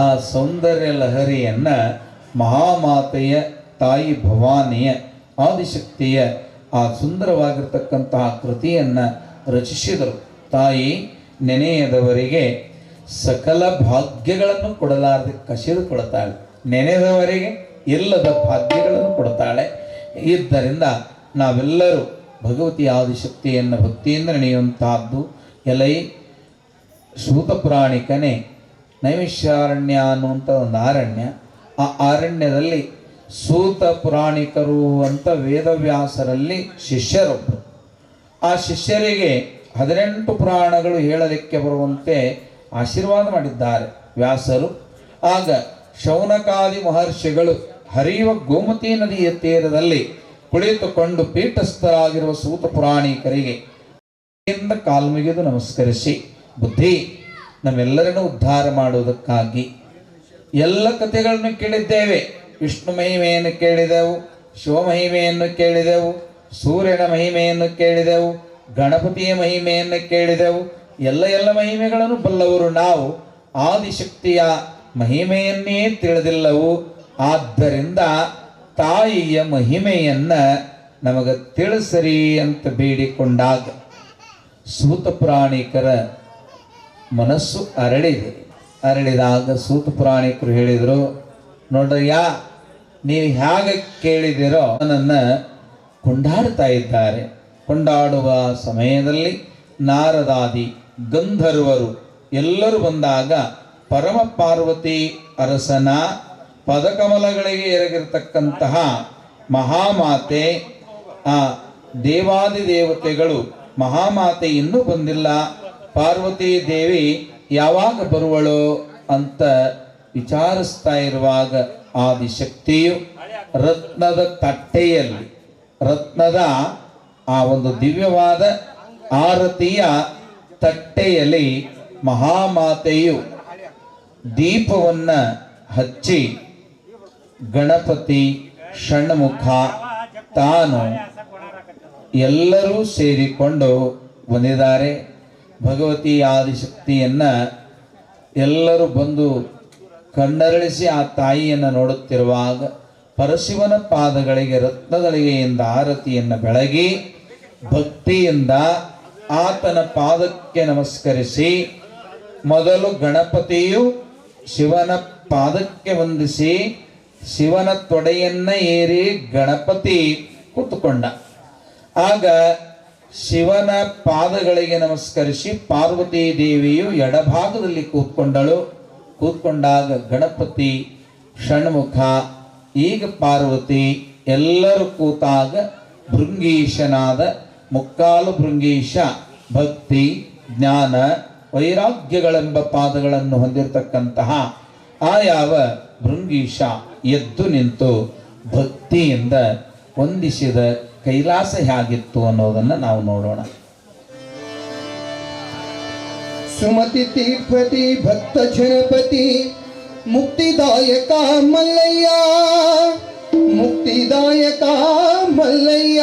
Speaker 2: ಆ ಸೌಂದರ್ಯ ಲಹರಿಯನ್ನ ಮಹಾಮಾತೆಯ ತಾಯಿ ಭವಾನಿಯ ಆದಿಶಕ್ತಿಯ ಆ ಸುಂದರವಾಗಿರ್ತಕ್ಕಂತಹ ಕೃತಿಯನ್ನು ರಚಿಸಿದರು. ತಾಯಿ ನೆನೆಯದವರಿಗೆ ಸಕಲ ಭಾಗ್ಯಗಳನ್ನು ಕೊಡಲಾರದೆ ಕಸಿದು ಕೊಡ್ತಾಳೆ, ನೆನೆದವರಿಗೆ ಇಲ್ಲದ ಭಾಗ್ಯಗಳನ್ನು ಕೊಡ್ತಾಳೆ. ಇದ್ದರಿಂದ ನಾವೆಲ್ಲರೂ ಭಗವತಿ ಆದಿಶಕ್ತಿಯನ್ನು ಭಕ್ತಿಯಿಂದ ನೆನೆಯುವಂತಹದ್ದು. ಎಲೈ ಸೂತ ಪುರಾಣಿಕನೇ, ನೈಮಿಷಾರಣ್ಯ ಅನ್ನುವಂಥ ಒಂದು ಅರಣ್ಯ, ಆ ಅರಣ್ಯದಲ್ಲಿ ಸೂತ ಪುರಾಣಿಕರು ಅಂತ ವೇದವ್ಯಾಸರಲ್ಲಿ ಶಿಷ್ಯರೊಬ್ಬರು. ಆ ಶಿಷ್ಯರಿಗೆ 18 ಪುರಾಣಗಳು ಹೇಳಲಿಕ್ಕೆ ಬರುವಂತೆ ಆಶೀರ್ವಾದ ಮಾಡಿದ್ದಾರೆ ವ್ಯಾಸರು. ಆಗ ಶೌನಕಾದಿ ಮಹರ್ಷಿಗಳು ಹರಿಯುವ ಗೋಮತಿ ನದಿಯ ತೀರದಲ್ಲಿ ಕುಳಿತುಕೊಂಡು ಪೀಠಸ್ಥರಾಗಿರುವ ಸೂತ ಪುರಾಣಿಕರಿಗೆ ಕಾಲ್ಮುಗಿದು ನಮಸ್ಕರಿಸಿ, ಬುದ್ಧಿ ನಮ್ಮೆಲ್ಲರನ್ನು ಉದ್ಧಾರ ಮಾಡುವುದಕ್ಕಾಗಿ ಎಲ್ಲ ಕಥೆಗಳನ್ನು ಕೇಳಿದ್ದೇವೆ. ವಿಷ್ಣು ಮಹಿಮೆಯನ್ನು ಕೇಳಿದೆವು, ಶಿವಮಹಿಮೆಯನ್ನು ಕೇಳಿದೆವು, ಸೂರ್ಯನ ಮಹಿಮೆಯನ್ನು ಕೇಳಿದೆವು, ಗಣಪತಿಯ ಮಹಿಮೆಯನ್ನು ಕೇಳಿದೆವು. ಎಲ್ಲ ಮಹಿಮೆಗಳನ್ನು ಬಲ್ಲವರು ನಾವು. ಆದಿಶಕ್ತಿಯ ಮಹಿಮೆಯನ್ನೇ ತಿಳಿದಿಲ್ಲವು. ಆದ್ದರಿಂದ ತಾಯಿಯ ಮಹಿಮೆಯನ್ನ ನಮಗೆ ತಿಳಿಸರಿ ಅಂತ ಬೇಡಿಕೊಂಡಾಗ ಸೂತ ಪುರಾಣಿಕರ ಮನಸ್ಸು ಅರಳಿದಾಗ ಸೂತ ಪುರಾಣಿಕರು ಹೇಳಿದರು, ನೋಡ್ರಯ್ಯ, ನೀವು ಹೇಗೆ ಕೇಳಿದಿರೋ ನನ್ನನ್ನು ಕೊಂಡಾಡ್ತಾ ಇದ್ದಾರೆ. ಕೊಂಡಾಡುವ ಸಮಯದಲ್ಲಿ ನಾರದಾದಿ ಗಂಧರ್ವರು ಎಲ್ಲರೂ ಬಂದಾಗ ಪರಮ ಪಾರ್ವತಿ ಅರಸನ ಪದಕಮಲಗಳಿಗೆ ಎರಗಿರ್ತಕ್ಕಂತಹ ಮಹಾಮಾತೆ, ಆ ದೇವಾದಿ ದೇವತೆಗಳು ಮಹಾಮಾತೆ ಇನ್ನೂ ಬಂದಿಲ್ಲ, ಪಾರ್ವತಿ ದೇವಿ ಯಾವಾಗ ಬರುವಳೋ ಅಂತ ವಿಚಾರಿಸ್ತಾ ಇರುವಾಗ ಆದಿಶಕ್ತಿಯು ರತ್ನದ ತಟ್ಟೆಯಲ್ಲಿ, ರತ್ನದ ಆ ಒಂದು ದಿವ್ಯವಾದ ಆರತಿಯ ತಟ್ಟೆಯಲ್ಲಿ ಮಹಾಮಾತೆಯು ದೀಪವನ್ನು ಹಚ್ಚಿ ಗಣಪತಿ, ಷಣ್ಮುಖ, ತಾನು ಎಲ್ಲರೂ ಸೇರಿಕೊಂಡು ಬಂದಿದ್ದಾರೆ. ಭಗವತಿ ಆದಿಶಕ್ತಿಯನ್ನು ಎಲ್ಲರೂ ಬಂದು ಕಣ್ಣರಳಿಸಿ ಆ ತಾಯಿಯನ್ನು ನೋಡುತ್ತಿರುವಾಗ ಪರಶಿವನ ಪಾದಗಳಿಗೆ ರತ್ನದಳಿಗೆಯಿಂದ ಆರತಿಯನ್ನು ಬೆಳಗಿ ಭಕ್ತಿಯಿಂದ ಆತನ ಪಾದಕ್ಕೆ ನಮಸ್ಕರಿಸಿ, ಮೊದಲು ಗಣಪತಿಯು ಶಿವನ ಪಾದಕ್ಕೆ ವಂದಿಸಿ ಶಿವನ ತೊಡೆಯನ್ನ ಏರಿ ಗಣಪತಿ ಕೂತುಕೊಂಡ. ಆಗ ಶಿವನ ಪಾದಗಳಿಗೆ ನಮಸ್ಕರಿಸಿ ಪಾರ್ವತಿ ದೇವಿಯು ಎಡಭಾಗದಲ್ಲಿ ಕೂತ್ಕೊಂಡಳು. ಕೂತ್ಕೊಂಡಾಗ ಗಣಪತಿ, ಷಣ್ಮುಖ, ಈಗ ಪಾರ್ವತಿ ಎಲ್ಲರೂ ಕೂತಾಗ ಭೃಂಗೀಶನಾದ ಮುಕ್ಕಾಲು ಭೃಂಗೀಶ ಭಕ್ತಿ, ಜ್ಞಾನ, ವೈರಾಗ್ಯಗಳೆಂಬ ಪಾದಗಳನ್ನು ಹೊಂದಿರತಕ್ಕಂತಹ ಆ ಯಾವ ಭೃಂಗೀಶ ಎದ್ದು ನಿಂತು ಭಕ್ತಿಯಿಂದ ವಂದಿಸಿದ ಕೈಲಾಸ ಹೇಗಿತ್ತು ಅನ್ನೋದನ್ನು ನಾವು ನೋಡೋಣ.
Speaker 4: ಸುಮತಿ ತೀರ್ಥಪತಿ ಭಕ್ತ ಜನಪತಿ ಮುಕ್ತಿದಾಯಕ ಮಲ್ಲಯ್ಯ, ಮುಕ್ತಿದಾಯಕ ಮಲ್ಲಯ್ಯ.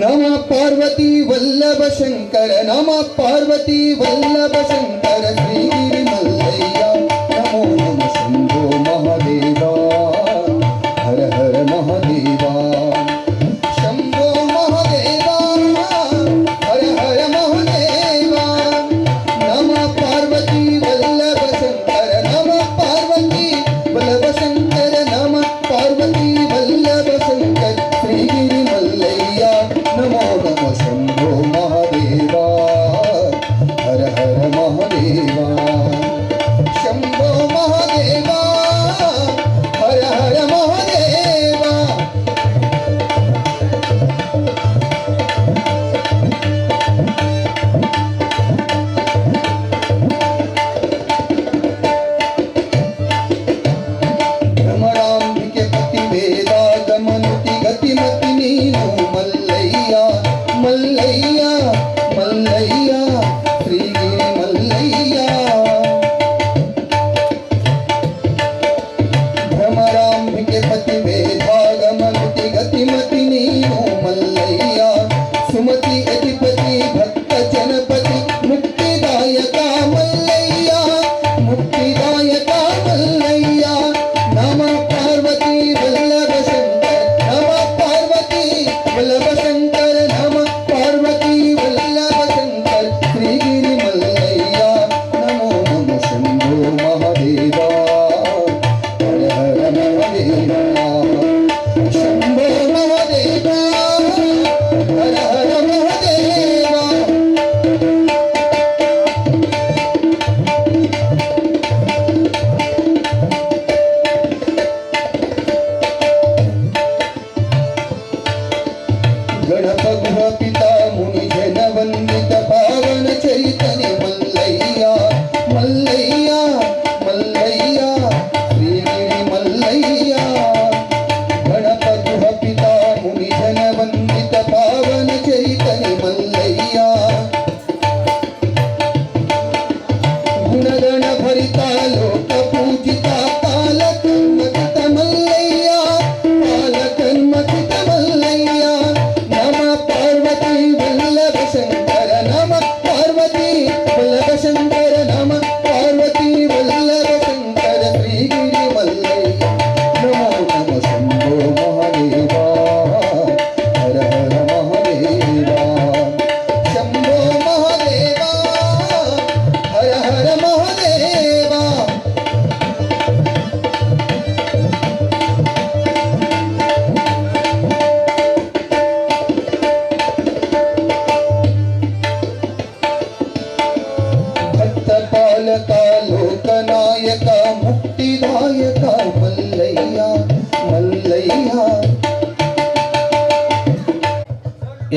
Speaker 4: ನಮ ಪಾರ್ವತಿ ವಲ್ಲಭ ಶಂಕರ, ನಮ ಪಾರ್ವತಿ ವಲ್ಲಭ ಶಂಕರ, ಶ್ರೀಗಿರಿ ಮಲ್ಲಯ್ಯ. ನಮೋ ನಮ ಶಂಭೋ ಮಹಾದೇವ, ಹರ ಹರ ಮಹಾದೇವ. ಶಂಭೋ ಮಹಾದೇವ, ಹರ ಹರ ಮಹಾದೇವ. ನಮ ಪಾರ್ವತಿ ವಲ್ಲಭ ಶಂಕರ, ನಮ ಪಾರ್ವತಿ ವಲ್ಲಭ ಶಂಕರ, ನಮ ಪಾರ್ವತಿ ವಲ್ಲಭ ಶಂಕರ, ಶ್ರೀಗಿರಿ ಮಲ್ಲಯ್ಯ. ನಮೋ ನಮ ಶಂಭೋ ಮಹಾದೇವ, ಹರ ಹರ ಮಹಾದೇವ.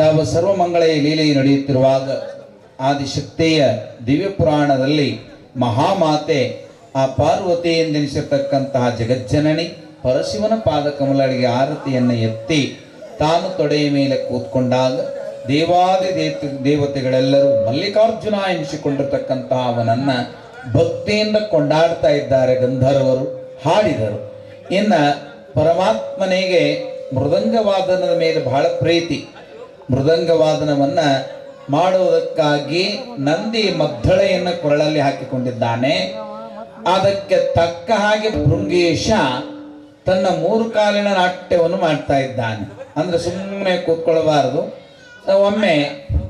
Speaker 2: ಯಾವ ಸರ್ವಮಂಗಳ ಲೀಲೆ ನಡೆಯುತ್ತಿರುವಾಗ ಆದಿಶಕ್ತಿಯ ದಿವ್ಯ ಪುರಾಣದಲ್ಲಿ ಮಹಾಮಾತೆ ಆ ಪಾರ್ವತಿ ಎಂದೆನಿಸಿರ್ತಕ್ಕಂತಹ ಜಗಜ್ಜನನಿ ಪರಶಿವನ ಪಾದಕಮಲಗಳಿಗೆ ಆರತಿಯನ್ನು ಎತ್ತಿ ತಾನು ತೊಡೆಯ ಮೇಲೆ ಕೂತ್ಕೊಂಡಾಗ ದೇವಾದಿ ದೇವತೆಗಳೆಲ್ಲರೂ ಮಲ್ಲಿಕಾರ್ಜುನ ಎನಿಸಿಕೊಂಡಿರ್ತಕ್ಕಂತಹ ಅವನನ್ನ ಭಕ್ತಿಯಿಂದ ಕೊಂಡಾಡ್ತಾ ಇದ್ದಾರೆ. ಗಂಧರ್ವರು ಹಾಡಿದರು. ಇನ್ನು ಪರಮಾತ್ಮನಿಗೆ ಮೃದಂಗವಾದನದ ಮೇಲೆ ಬಹಳ ಪ್ರೀತಿ. ಮೃದಂಗವಾದನವನ್ನ ಮಾಡುವುದಕ್ಕಾಗಿ ನಂದಿ ಮದ್ದಳೆಯನ್ನು ಕೊರಳಲ್ಲಿ ಹಾಕಿಕೊಂಡಿದ್ದಾನೆ. ಅದಕ್ಕೆ ತಕ್ಕ ಹಾಗೆ ಭೃಂಗೇಶ ತನ್ನ 3 ಕಾಲಿನ ನಾಟ್ಯವನ್ನು ಮಾಡ್ತಾ ಇದ್ದಾನೆ. ಅಂದ್ರೆ ಸುಮ್ಮನೆ ಕೂತ್ಕೊಳ್ಬಾರದು. ಒಮ್ಮೆ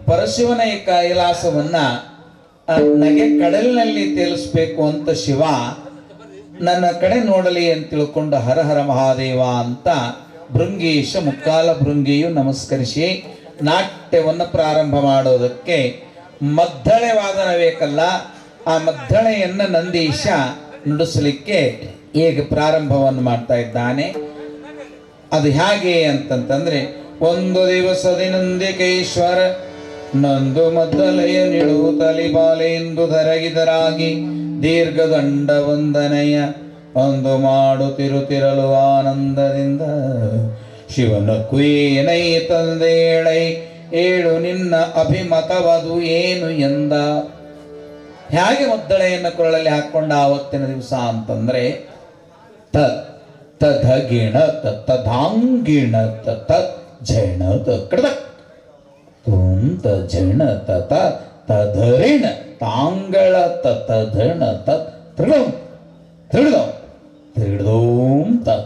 Speaker 2: ಪರಶಿವನ ಈ ಕೈಲಾಸವನ್ನ ನಗೆ ಕಡಲಿನಲ್ಲಿ ತೇಲಿಸ್ಬೇಕು ಅಂತ ಶಿವ ನನ್ನ ಕಡೆ ನೋಡಲಿ ಅಂತ ತಿಳ್ಕೊಂಡು ಹರ ಹರ ಮಹಾದೇವ ಅಂತ ಭೃಂಗೇಶ ಮುಕ್ಕಾಲ ಭೃಂಗಿಯು ನಮಸ್ಕರಿಸಿ ನಾಟ್ಯವನ್ನು ಪ್ರಾರಂಭ ಮಾಡೋದಕ್ಕೆ ಮದ್ದಳೆ ವಾದನ ಬೇಕಲ್ಲ. ಆ ಮದ್ದಳೆಯನ್ನು ನಂದೀಶ ನುಡಿಸಲಿಕ್ಕೆ ಈಗ ಪ್ರಾರಂಭವನ್ನು ಮಾಡ್ತಾ ಇದ್ದಾನೆ. ಅದು ಹೇಗೆ ಅಂತಂತಂದ್ರೆ, ಒಂದು ದಿವಸದಿ ನಂದಿಕೇಶ್ವರ ನಂದು ಮದ್ದಲೆಯ ನಿಳುತ್ತಲಿ ಬಾಲೆಂದು ಧರಗಿದರಾಗಿ ದೀರ್ಘದಂಡ ವಂದನೆಯ ಒಂದು ಮಾಡುತ್ತಿರುತ್ತಿರಲು ಆನಂದದಿಂದ ಶಿವನ ಕುಯ್ಯನೈ ತಂದೇಳೈ ಏಳು ನಿನ್ನ ಅಭಿಮತವದು ಏನು ಎಂದ. ಹೇಗೆ ಮದ್ದಳೆಯನ್ನು ಕೊರಳಲ್ಲಿ ಹಾಕೊಂಡ ಆವತ್ತಿನ ದಿವಸ ಅಂತಂದ್ರೆ, ತಧಗಿಣ ತಧಾಂಗಿಣ ತಜಣ ತಕೃತ ತುಂತ ಜಣ ತತ ತಧರಿಣ ತಾಂಗಳ ತಧಣ ತೃಢಂ ತ್ರಿಡದಂ ತ್ರಿಡದೋಂ ತ.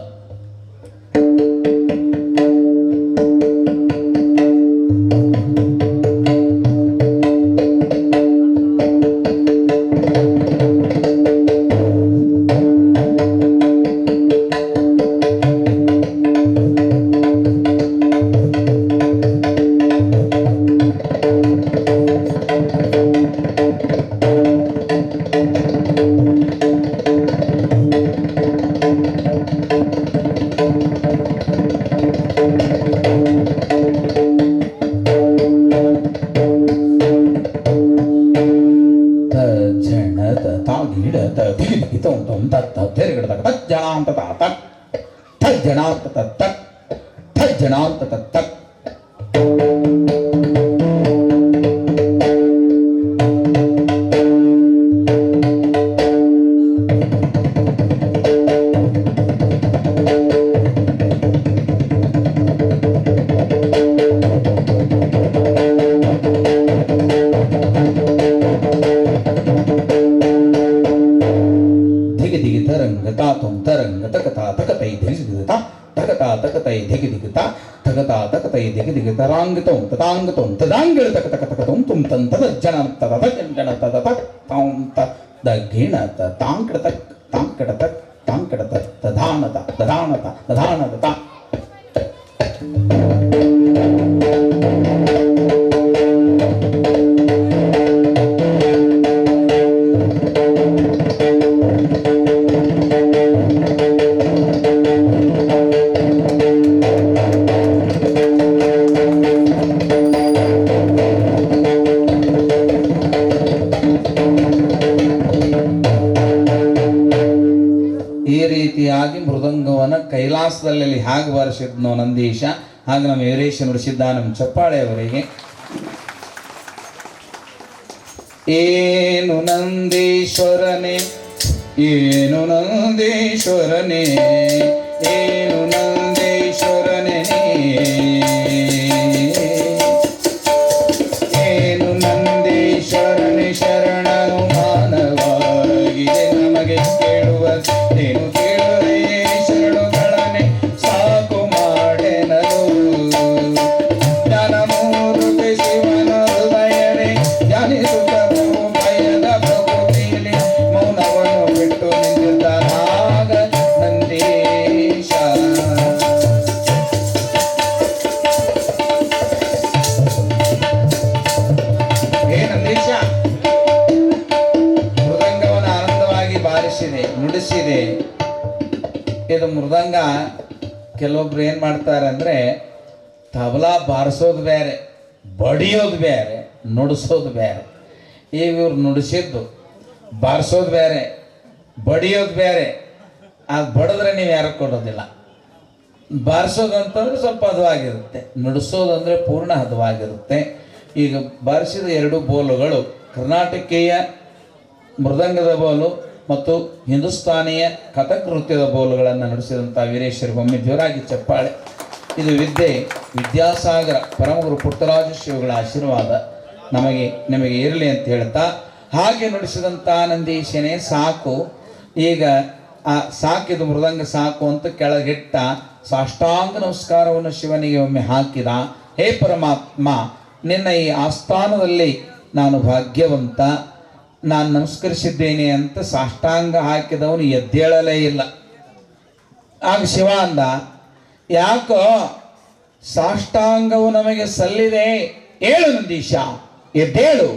Speaker 2: ತರಾಂಗತಂ ತದಾಂಗತಂ ತದಾಂಗಳ ತಕ ತಕ ತಕತಂ ತುಂ ತಂ ತದಜ್ಜನ ತದಜನ ತದತ ತಾಂ ತದಗಿಣ ತಾಂಕಡ ತಕ್ ತಾಂಕಡ ತಕ್ ತಾಂಕಡ ತಕ್ ತದಾನತ ತದಾನತ ತದಾನತ ತಾ. ಮೃದಂಗವನ್ನ ಕೈಲಾಸದಲ್ಲಿ ಹಾಗೆ ಬಾರಿಸಿದ್ನೋ ನಂದೀಶ, ಹಾಗೆ ನಮ್ಮ ವೀರೇಶ ನುಡಿಸಿದ್ದ. ನಮ್ಮ ಚಪ್ಪಾಳೆ ಅವರಿಗೆ ಏನು ನಂದೀಶ್ವರನೇ ಏನು ನಂದೀಶ್ವರನೇ ಏನು ನಂದೀಶ್ವರನೇ ಏನು ನಂದೀಶ್ವರನೇ ಶರಣನು ಮಾನವಾಗಿದೆ ನಮಗೆ ಕೇಳುವ ಏನು ನುಡಿಸಿದೆ. ಇದು ಮೃದಂಗ ಕೆಲವೊಬ್ರು ಏನು ಮಾಡ್ತಾರೆ ಅಂದರೆ ತಬಲಾ ಬಾರಿಸೋದು ಬೇರೆ, ಬಡಿಯೋದು ಬೇರೆ, ನುಡಿಸೋದು ಬೇರೆ. ಈಗ ಇವ್ರು ನುಡಿಸಿದ್ದು ಬಾರಿಸೋದು ಬೇರೆ, ಬಡಿಯೋದು ಬೇರೆ. ಅದು ಬಡಿದ್ರೆ ನೀವು ಯಾರು ಕೊಡೋದಿಲ್ಲ. ಬಾರಿಸೋದು ಅಂತಂದ್ರೆ ಸ್ವಲ್ಪ ಹದವಾಗಿರುತ್ತೆ, ನುಡಿಸೋದಂದರೆ ಪೂರ್ಣ ಹದವಾಗಿರುತ್ತೆ. ಈಗ ಬಾರಿಸಿದ ಎರಡು ಬೋಲುಗಳು ಕರ್ನಾಟಕೀಯ ಮೃದಂಗದ ಬೋಲು ಮತ್ತು ಹಿಂದೂಸ್ತಾನಿಯ ಕಥಕ್ ನೃತ್ಯದ ಬೋಲುಗಳನ್ನು ನುಡಿಸಿದಂಥ ವೀರೇಶ್ವರಿಗೆ ಒಮ್ಮೆ ಜೋರಾಗಿ ಚಪ್ಪಾಳೆ. ಇದು ವಿದ್ಯಾಸಾಗರ ಪರಮಗುರು ಪುಟ್ಟರಾಜ ಶಿವಗಳ ಆಶೀರ್ವಾದ ನಿಮಗೆ ಇರಲಿ ಅಂತ ಹೇಳ್ತಾ, ಹಾಗೆ ನುಡಿಸಿದಂಥ ನಂದೀಶನೇ ಸಾಕು. ಈಗ ಆ ಸಾಕಿದು ಮೃದಂಗ ಸಾಕು ಅಂತ ಕೆಳಗಿಟ್ಟ ಸಾಷ್ಟಾಂಗ ನಮಸ್ಕಾರವನ್ನು ಶಿವನಿಗೆ ಒಮ್ಮೆ ಹಾಕಿದ. ಹೇ ಪರಮಾತ್ಮ, ನಿನ್ನ ಈ ಆಸ್ಥಾನದಲ್ಲಿ ನಾನು ಭಾಗ್ಯವಂತ, ನಾನು ನಮಸ್ಕರಿಸಿದ್ದೇನೆ ಅಂತ ಸಾಷ್ಟಾಂಗ ಹಾಕಿದವನು ಎದ್ದೇಳಲೇ ಇಲ್ಲ. ಆಗ ಶಿವ ಅಂದ, ಯಾಕೋ ಸಾಷ್ಟಾಂಗವು ನಮಗೆ ಸಲ್ಲಿದೆ, ಏಳು ನಂದೀಶ ಎದ್ದೇಳು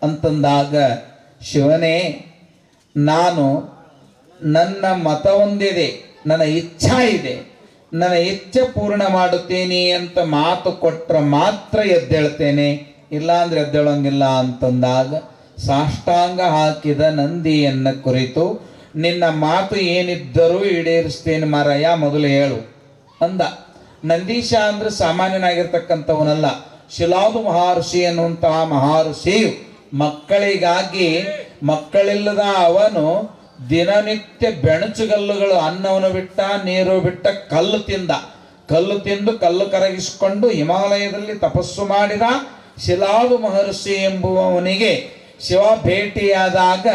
Speaker 2: ಅಂತಂದಾಗ, ಶಿವನೇ ನಾನು ನನ್ನ ಮತ ಹೊಂದಿದೆ, ನನ್ನ ಇಚ್ಛಾ ಇದೆ, ನನ್ನ ಇಚ್ಛೆ ಪೂರ್ಣ ಮಾಡುತ್ತೇನೆ ಅಂತ ಮಾತು ಕೊಟ್ಟರೆ ಮಾತ್ರ ಎದ್ದೇಳ್ತೇನೆ, ಇಲ್ಲಾಂದ್ರೆ ಎದ್ದೇಳಂಗಿಲ್ಲ ಅಂತಂದಾಗ ಸಾಷ್ಟಾಂಗ ಹಾಕಿದ ನಂದಿಯನ್ನ ಕುರಿತು, ನಿನ್ನ ಮಾತು ಏನಿದ್ದರೂ ಈಡೇರಿಸ್ತೇನೆ ಮಾರಾಯ, ಮೊದಲು ಹೇಳು ಅಂದ. ನಂದೀಶ ಅಂದ್ರೆ ಸಾಮಾನ್ಯನಾಗಿರ್ತಕ್ಕಂಥವನಲ್ಲ, ಶಿಲಾದು ಮಹರ್ಷಿ ಅನ್ನುವಂತಹ ಮಹರ್ಷಿಯು ಮಕ್ಕಳಿಗಾಗಿ ಮಕ್ಕಳಿಲ್ಲದ ಅವನು ದಿನನಿತ್ಯ ಬೆಣಚುಗಲ್ಲುಗಳು, ಅನ್ನವನ್ನು ಬಿಟ್ಟ, ನೀರು ಬಿಟ್ಟ, ಕಲ್ಲು ತಿಂದು ಕಲ್ಲು ಕರಗಿಸಿಕೊಂಡು ಹಿಮಾಲಯದಲ್ಲಿ ತಪಸ್ಸು ಮಾಡಿದ ಶಿಲಾದು ಮಹರ್ಷಿ ಎಂಬುವವನಿಗೆ ಶಿವ ಭೇಟಿಯಾದಾಗ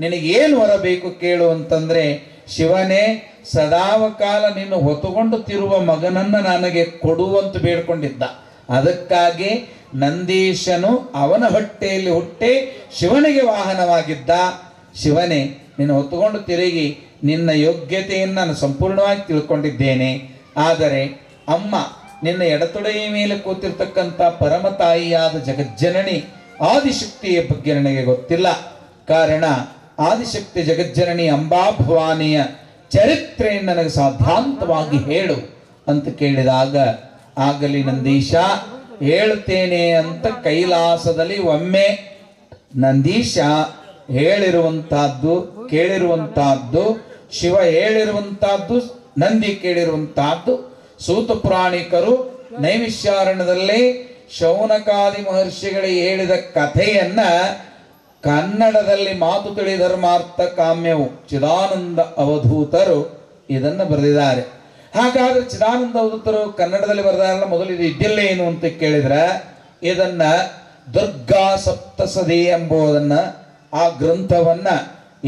Speaker 2: ನಿನಗೇನು ಹೊರಬೇಕು ಕೇಳು ಅಂತಂದ್ರೆ, ಶಿವನೇ ಸದಾವಕಾಲ ನಿನ್ನ ಹೊತ್ತುಕೊಂಡು ತಿರುವ ಮಗನನ್ನು ನನಗೆ ಕೊಡುವಂತ ಬೇಡ್ಕೊಂಡಿದ್ದ. ಅದಕ್ಕಾಗಿ ನಂದೀಶನು ಅವನ ಹೊಟ್ಟೆಯಲ್ಲಿ ಹುಟ್ಟಿ ಶಿವನಿಗೆ ವಾಹನವಾಗಿದ್ದ. ಶಿವನೇ ನಿನ್ನ ಹೊತ್ತುಕೊಂಡು ತಿರುಗಿ ನಿನ್ನ ಯೋಗ್ಯತೆಯನ್ನು ನಾನು ಸಂಪೂರ್ಣವಾಗಿ ತಿಳ್ಕೊಂಡಿದ್ದೇನೆ. ಆದರೆ ಅಮ್ಮ ನಿನ್ನ ಎಡತೊಡೆಯ ಮೇಲೆ ಕೂತಿರ್ತಕ್ಕಂಥ ಪರಮ ತಾಯಿಯಾದ ಜಗಜ್ಜನನಿ ಆದಿಶಕ್ತಿಯ ಬಗ್ಗೆ ನನಗೆ ಗೊತ್ತಿಲ್ಲ. ಕಾರಣ ಆದಿಶಕ್ತಿ ಜಗಜ್ಜನನಿ ಅಂಬಾಭವಾನಿಯ ಚರಿತ್ರೆಯನ್ನು ನನಗೆ ಸಾಧ್ಯಾಂತವಾಗಿ ಹೇಳು ಅಂತ ಕೇಳಿದಾಗ, ಆಗಲಿ ನಂದೀಶ ಹೇಳ್ತೇನೆ ಅಂತ ಕೈಲಾಸದಲ್ಲಿ ಒಮ್ಮೆ ನಂದೀಶ ಹೇಳಿರುವಂತಹದ್ದು, ಕೇಳಿರುವಂತಹದ್ದು, ಶಿವ ಹೇಳಿರುವಂತಹದ್ದು, ನಂದಿ ಕೇಳಿರುವಂತಹದ್ದು. ಸೂತ ಪುರಾಣಿಕರು ನೈಮಿಷ್ಯಾರಣ್ಯದಲ್ಲಿ ಶೌನಕಾದಿ ಮಹರ್ಷಿಗಳಿಗೆ ಹೇಳಿದ ಕಥೆಯನ್ನ ಕನ್ನಡದಲ್ಲಿ ಮಾತು ತಿಳಿ ಧರ್ಮಾರ್ಥ ಕಾಮ್ಯವು ಚಿದಾನಂದ ಅವಧೂತರು ಇದನ್ನು ಬರೆದಿದ್ದಾರೆ. ಹಾಗಾದ್ರೆ ಚಿದಾನಂದ ಅವಧೂತರು ಕನ್ನಡದಲ್ಲಿ ಬರೆದಾರಲ್ಲ, ಮೊದಲು ಇದು ಇದ್ದಿಲ್ಲ ಏನು ಅಂತ ಕೇಳಿದ್ರೆ, ಇದನ್ನ ದುರ್ಗಾ ಸಪ್ತಸದಿ ಎಂಬುದನ್ನ, ಆ ಗ್ರಂಥವನ್ನ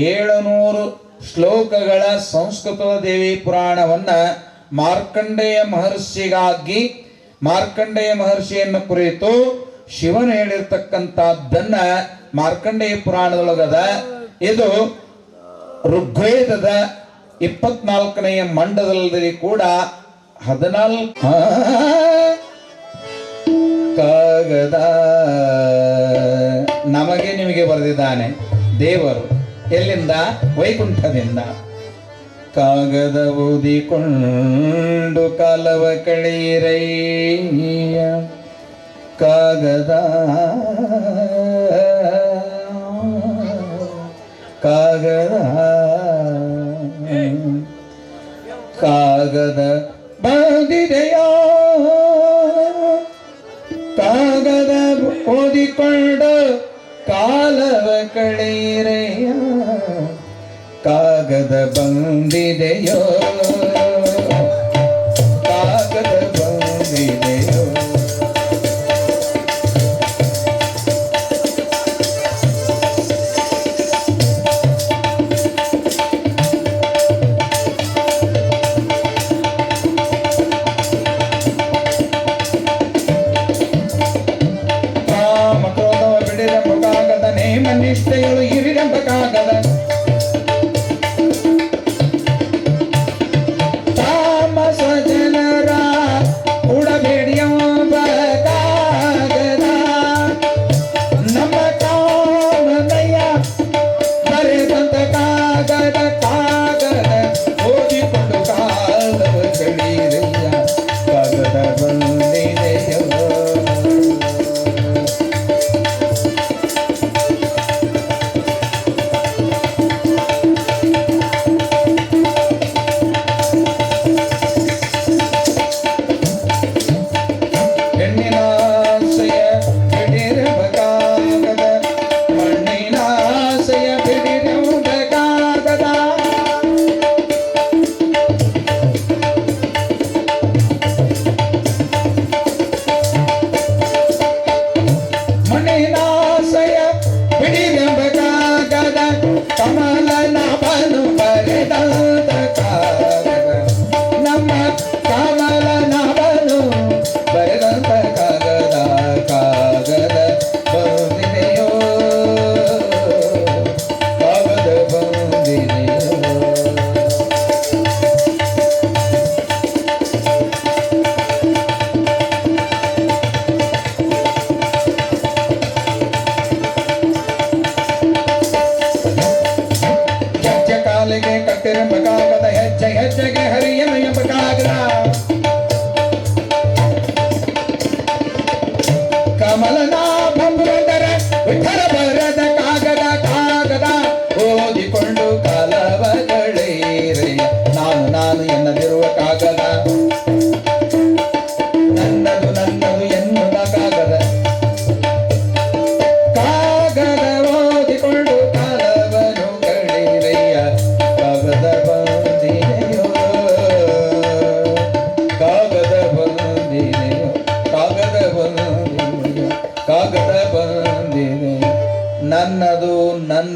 Speaker 2: 700 ಶ್ಲೋಕಗಳ ಸಂಸ್ಕೃತದ ದೇವಿ ಪುರಾಣವನ್ನ ಮಾರ್ಕಂಡೇಯ ಮಹರ್ಷಿಗಾಗಿ, ಮಾರ್ಕಂಡೇಯ ಮಹರ್ಷಿಯನ್ನು ಕುರಿತು ಶಿವನು ಹೇಳಿರ್ತಕ್ಕಂಥದ್ದನ್ನ ಮಾರ್ಕಂಡೇಯ ಪುರಾಣದೊಳಗದ. ಇದು ಋಗ್ವೇದದ 24ನೆಯ ಮಂಡಲದಲ್ಲಿ ಕೂಡ 14 ಕಾಗದ ನಮಗೆ ನಿಮಗೆ ಬರೆದಿದ್ದಾನೆ ದೇವರು. ಎಲ್ಲಿಂದ? ವೈಕುಂಠದಿಂದ. ಕಾಗದ ಓದಿಕೊಂಡು ಕಾಲವ ಕಳೆಯಿರಯ್ಯ, ಕಾಗದ ಕಾಗದ ಕಾಗದ ಬಂದಿದೆಯೋ, ಕಾಗದ ಓದಿಕೊಂಡು ಕಾಲವ ಕಳೆಯಿರಯ್ಯ, ಕಾಗದ ಬಂದಿದೆಯೋ, ಕಾಗದ ಬಂದಿದೆಯೋ. ಕಾಮಕ್ರೋಧವ ಬಿಡಿರೆಂಬ ಕಾಗದ, ನೇಮ ನಿಷ್ಠೆಗಳು ಇರಿರೆಂಬ ಕಾಗದ, ಓದಿಕೊಂಡು ಕಾಲವ ಕಳೀರಯ್ಯ, ಕಾಗದ ಬಂದಿದೆ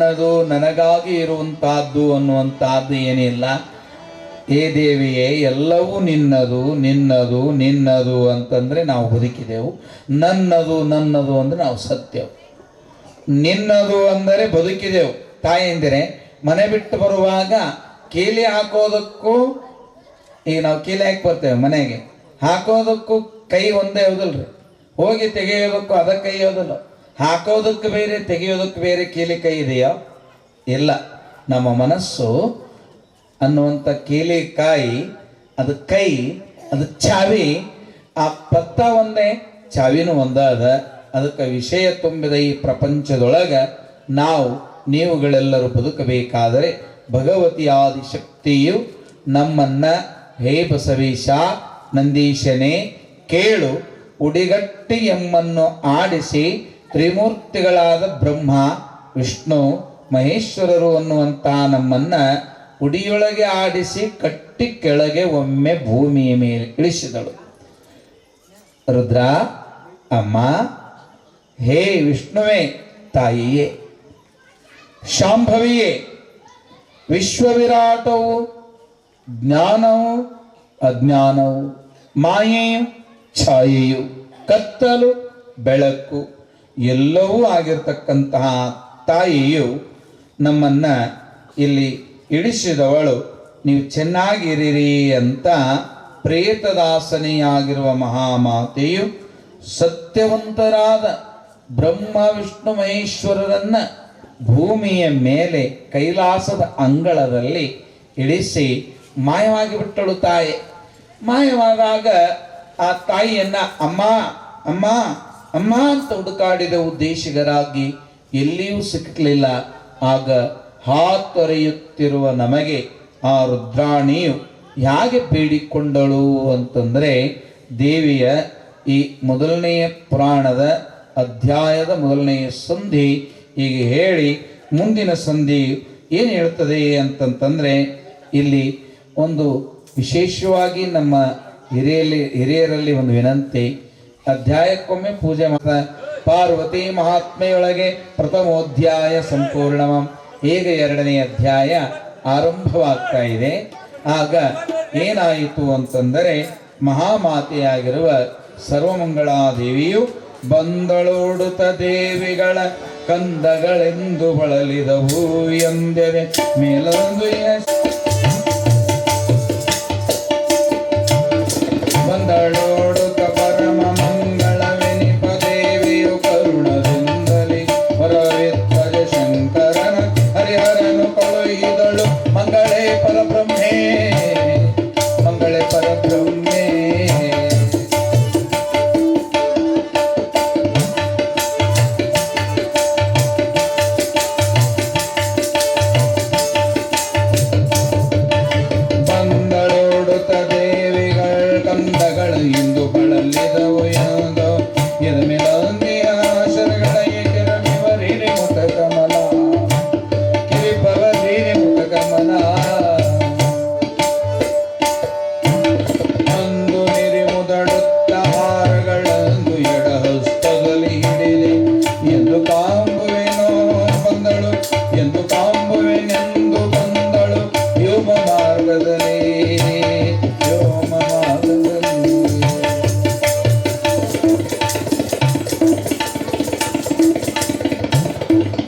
Speaker 2: ನನ್ನದು ನನಗಾಗಿ ಇರುವಂತಹದ್ದು ಅನ್ನುವಂತಹದ್ದು ಏನಿಲ್ಲ. ಏ ದೇವಿಯೇ, ಎಲ್ಲವೂ ನಿನ್ನದು ನಿನ್ನದು ನಿನ್ನದು ಅಂತಂದರೆ ನಾವು ಬದುಕಿದೆವು. ನನ್ನದು ನನ್ನದು ಅಂದರೆ ನಾವು ಸತ್ಯವು. ನಿನ್ನದು ಅಂದರೆ ಬದುಕಿದೆವು. ತಾಯಂದಿರೆ, ಮನೆ ಬಿಟ್ಟು ಬರುವಾಗ ಕೀಲಿ ಹಾಕೋದಕ್ಕೂ, ಈಗ ನಾವು ಕೀಲಿ ಹಾಕಿ ಬರ್ತೇವೆ ಮನೆಗೆ, ಹಾಕೋದಕ್ಕೂ ಕೈ ಒಂದೇ ಹೌದಲ್ರಿ. ಹೋಗಿ ತೆಗೆಯೋದಕ್ಕೂ ಅದ ಕೈ ಹೌದಲ್ಲ. ಹಾಕೋದಕ್ಕೆ ಬೇರೆ, ತೆಗೆಯೋದಕ್ಕೆ ಬೇರೆ ಕೀಲಿ ಕೈ ಇದೆಯೋ? ಇಲ್ಲ. ನಮ್ಮ ಮನಸ್ಸು ಅನ್ನುವಂಥ ಕೀಲಿಕಾಯಿ, ಅದು ಕೈ, ಅದು ಚಾವಿ. ಆ ಪತ್ತ ಒಂದೇ, ಚಾವಿನೂ ಒಂದೇ ಅದ. ಅದಕ್ಕೆ ವಿಷಯ ತುಂಬಿದ ಈ ಪ್ರಪಂಚದೊಳಗೆ ನಾವು ನೀವುಗಳೆಲ್ಲರೂ ಬದುಕಬೇಕಾದರೆ ಭಗವತಿಯಾದಿ ಶಕ್ತಿಯು ನಮ್ಮನ್ನು ಹೇ ಬಸವೇಶ ನಂದೀಶನೇ ಕೇಳು, ಉಡಿಗಟ್ಟಿ ಎಮ್ಮನ್ನು ಆಡಿಸಿ ತ್ರಿಮೂರ್ತಿಗಳಾದ ಬ್ರಹ್ಮ ವಿಷ್ಣು ಮಹೇಶ್ವರರು ಅನ್ನುವಂಥ ನಮ್ಮನ್ನು ಉಡಿಯೊಳಗೆ ಆಡಿಸಿ ಕಟ್ಟಿ ಕೆಳಗೆ ಒಮ್ಮೆ ಭೂಮಿಯ ಮೇಲೆ ಇಳಿಸಿದಳು. ರುದ್ರ, ಅಮ್ಮ, ಹೇ ವಿಷ್ಣುವೇ ತಾಯಿಯೇ, ಶಾಂಭವಿಯೇ, ವಿಶ್ವವಿರಾಟವು, ಜ್ಞಾನವು ಅಜ್ಞಾನವು, ಮಾಯೆಯು ಛಾಯೆಯು, ಕತ್ತಲು ಬೆಳಕು ಎಲ್ಲವೂ ಆಗಿರ್ತಕ್ಕಂತಹ ತಾಯಿಯು ನಮ್ಮನ್ನು ಇಲ್ಲಿ ಇಳಿಸಿದವಳು. ನೀವು ಚೆನ್ನಾಗಿರಿರಿ ಅಂತ ಪ್ರೇತದಾಸನಿಯಾಗಿರುವ ಮಹಾಮಾತೆಯು ಸತ್ಯವಂತರಾದ ಬ್ರಹ್ಮ ವಿಷ್ಣು ಮಹೇಶ್ವರರನ್ನು ಭೂಮಿಯ ಮೇಲೆ ಕೈಲಾಸದ ಅಂಗಳದಲ್ಲಿ ಇಳಿಸಿ ಮಾಯವಾಗಿ ಬಿಟ್ಟಳು ತಾಯಿ. ಮಾಯವಾದಾಗ ಆ ತಾಯಿಯನ್ನ ಅಮ್ಮ ಅಮ್ಮ ಅಮ್ಮ ಅಂತ ಹುಡುಕಾಡಿದವು ದೇಶಿಗರಾಗಿ, ಎಲ್ಲಿಯೂ ಸಿಕ್ಕಲಿಲ್ಲ. ಆಗ ಹಾತೊರೆಯುತ್ತಿರುವ ನಮಗೆ ಆ ರುದ್ರಾಣಿಯು ಹೇಗೆ ಬೇಡಿಕೊಂಡಳು ಅಂತಂದರೆ, ದೇವಿಯ ಈ ಮೊದಲನೆಯ ಪುರಾಣದ ಅಧ್ಯಾಯದ ಮೊದಲನೆಯ ಸಂಧಿ ಈಗ ಹೇಳಿ, ಮುಂದಿನ ಸಂಧಿ ಏನು ಹೇಳ್ತದೆ ಅಂತಂತಂದರೆ, ಇಲ್ಲಿ ಒಂದು ವಿಶೇಷವಾಗಿ ನಮ್ಮ ಹಿರಿಯರಲ್ಲಿ ಒಂದು ವಿನಂತಿ, ಅಧ್ಯಾಯಕ್ಕೊಮ್ಮೆ ಪೂಜೆ ಮಾಡ ಪಾರ್ವತಿ ಮಹಾತ್ಮೆಯೊಳಗೆ ಪ್ರಥಮೋಧ್ಯಾಯ ಸಂಪೂರ್ಣವಂ, ಈಗ ಎರಡನೇ ಅಧ್ಯಾಯ ಆರಂಭವಾಗ್ತಾ ಇದೆ. ಆಗ ಏನಾಯಿತು ಅಂತಂದರೆ, ಮಹಾಮಾತೆಯಾಗಿರುವ ಸರ್ವಮಂಗಳಾದೇವಿಯು ಬಂದಳೋಡುತ್ತ ದೇವಿಗಳ ಕಂದಗಳೆಂದು ಬಳಲಿದವು ಎಂದರೆ ಮೇಲೊಂದು ಬಂದಳೋಡುತ್ತ ಪರಮ ಮಂಗಳವೆನಿಪ ದೇವಿಯು ಕರುಣದಿಂದಲೇ ಹೊರವಿತ್ತಜ ಶಂಕರನ ಹರಿಹರನು ಕಳುಹಿದಳು ಮಂಗಳೇ ಪರಬ್ರಹ್ಮೇ ಮಂಗಳೇ ಪರಬ್ರಹ್ಮೇ. ಇಂದು ಬಳಲಿದವು ಯಾವುದೋ ಎದ ಮೇಲೊಂದಿಯ ಶರಗಳಿಗೆ ಕಿರಣಿವರಿರಿ ಮುಖ ಕಮಲ ಕಿರಿಪವರಿರಿ ಮುಖ ಕಮಲ ಅಂದು ನಿರಿಮುದಡುತ್ತ ಹಾರಗಳಂದು ಎಡಹಸ್ತದಲ್ಲಿ ಹಿಡಿದೆ ಎಂದು ಕಾಂಬುವೆನೋ ಬಂದಳು ಎಂದು ಕಾಂಬುವೆನೆಂದು ಬಂದಳು ವ್ಯೋಮ ಮಾರ್ಗದಲ್ಲಿ ವ್ಯೋಮ ಮಾರ್ಗದಲ್ಲಿ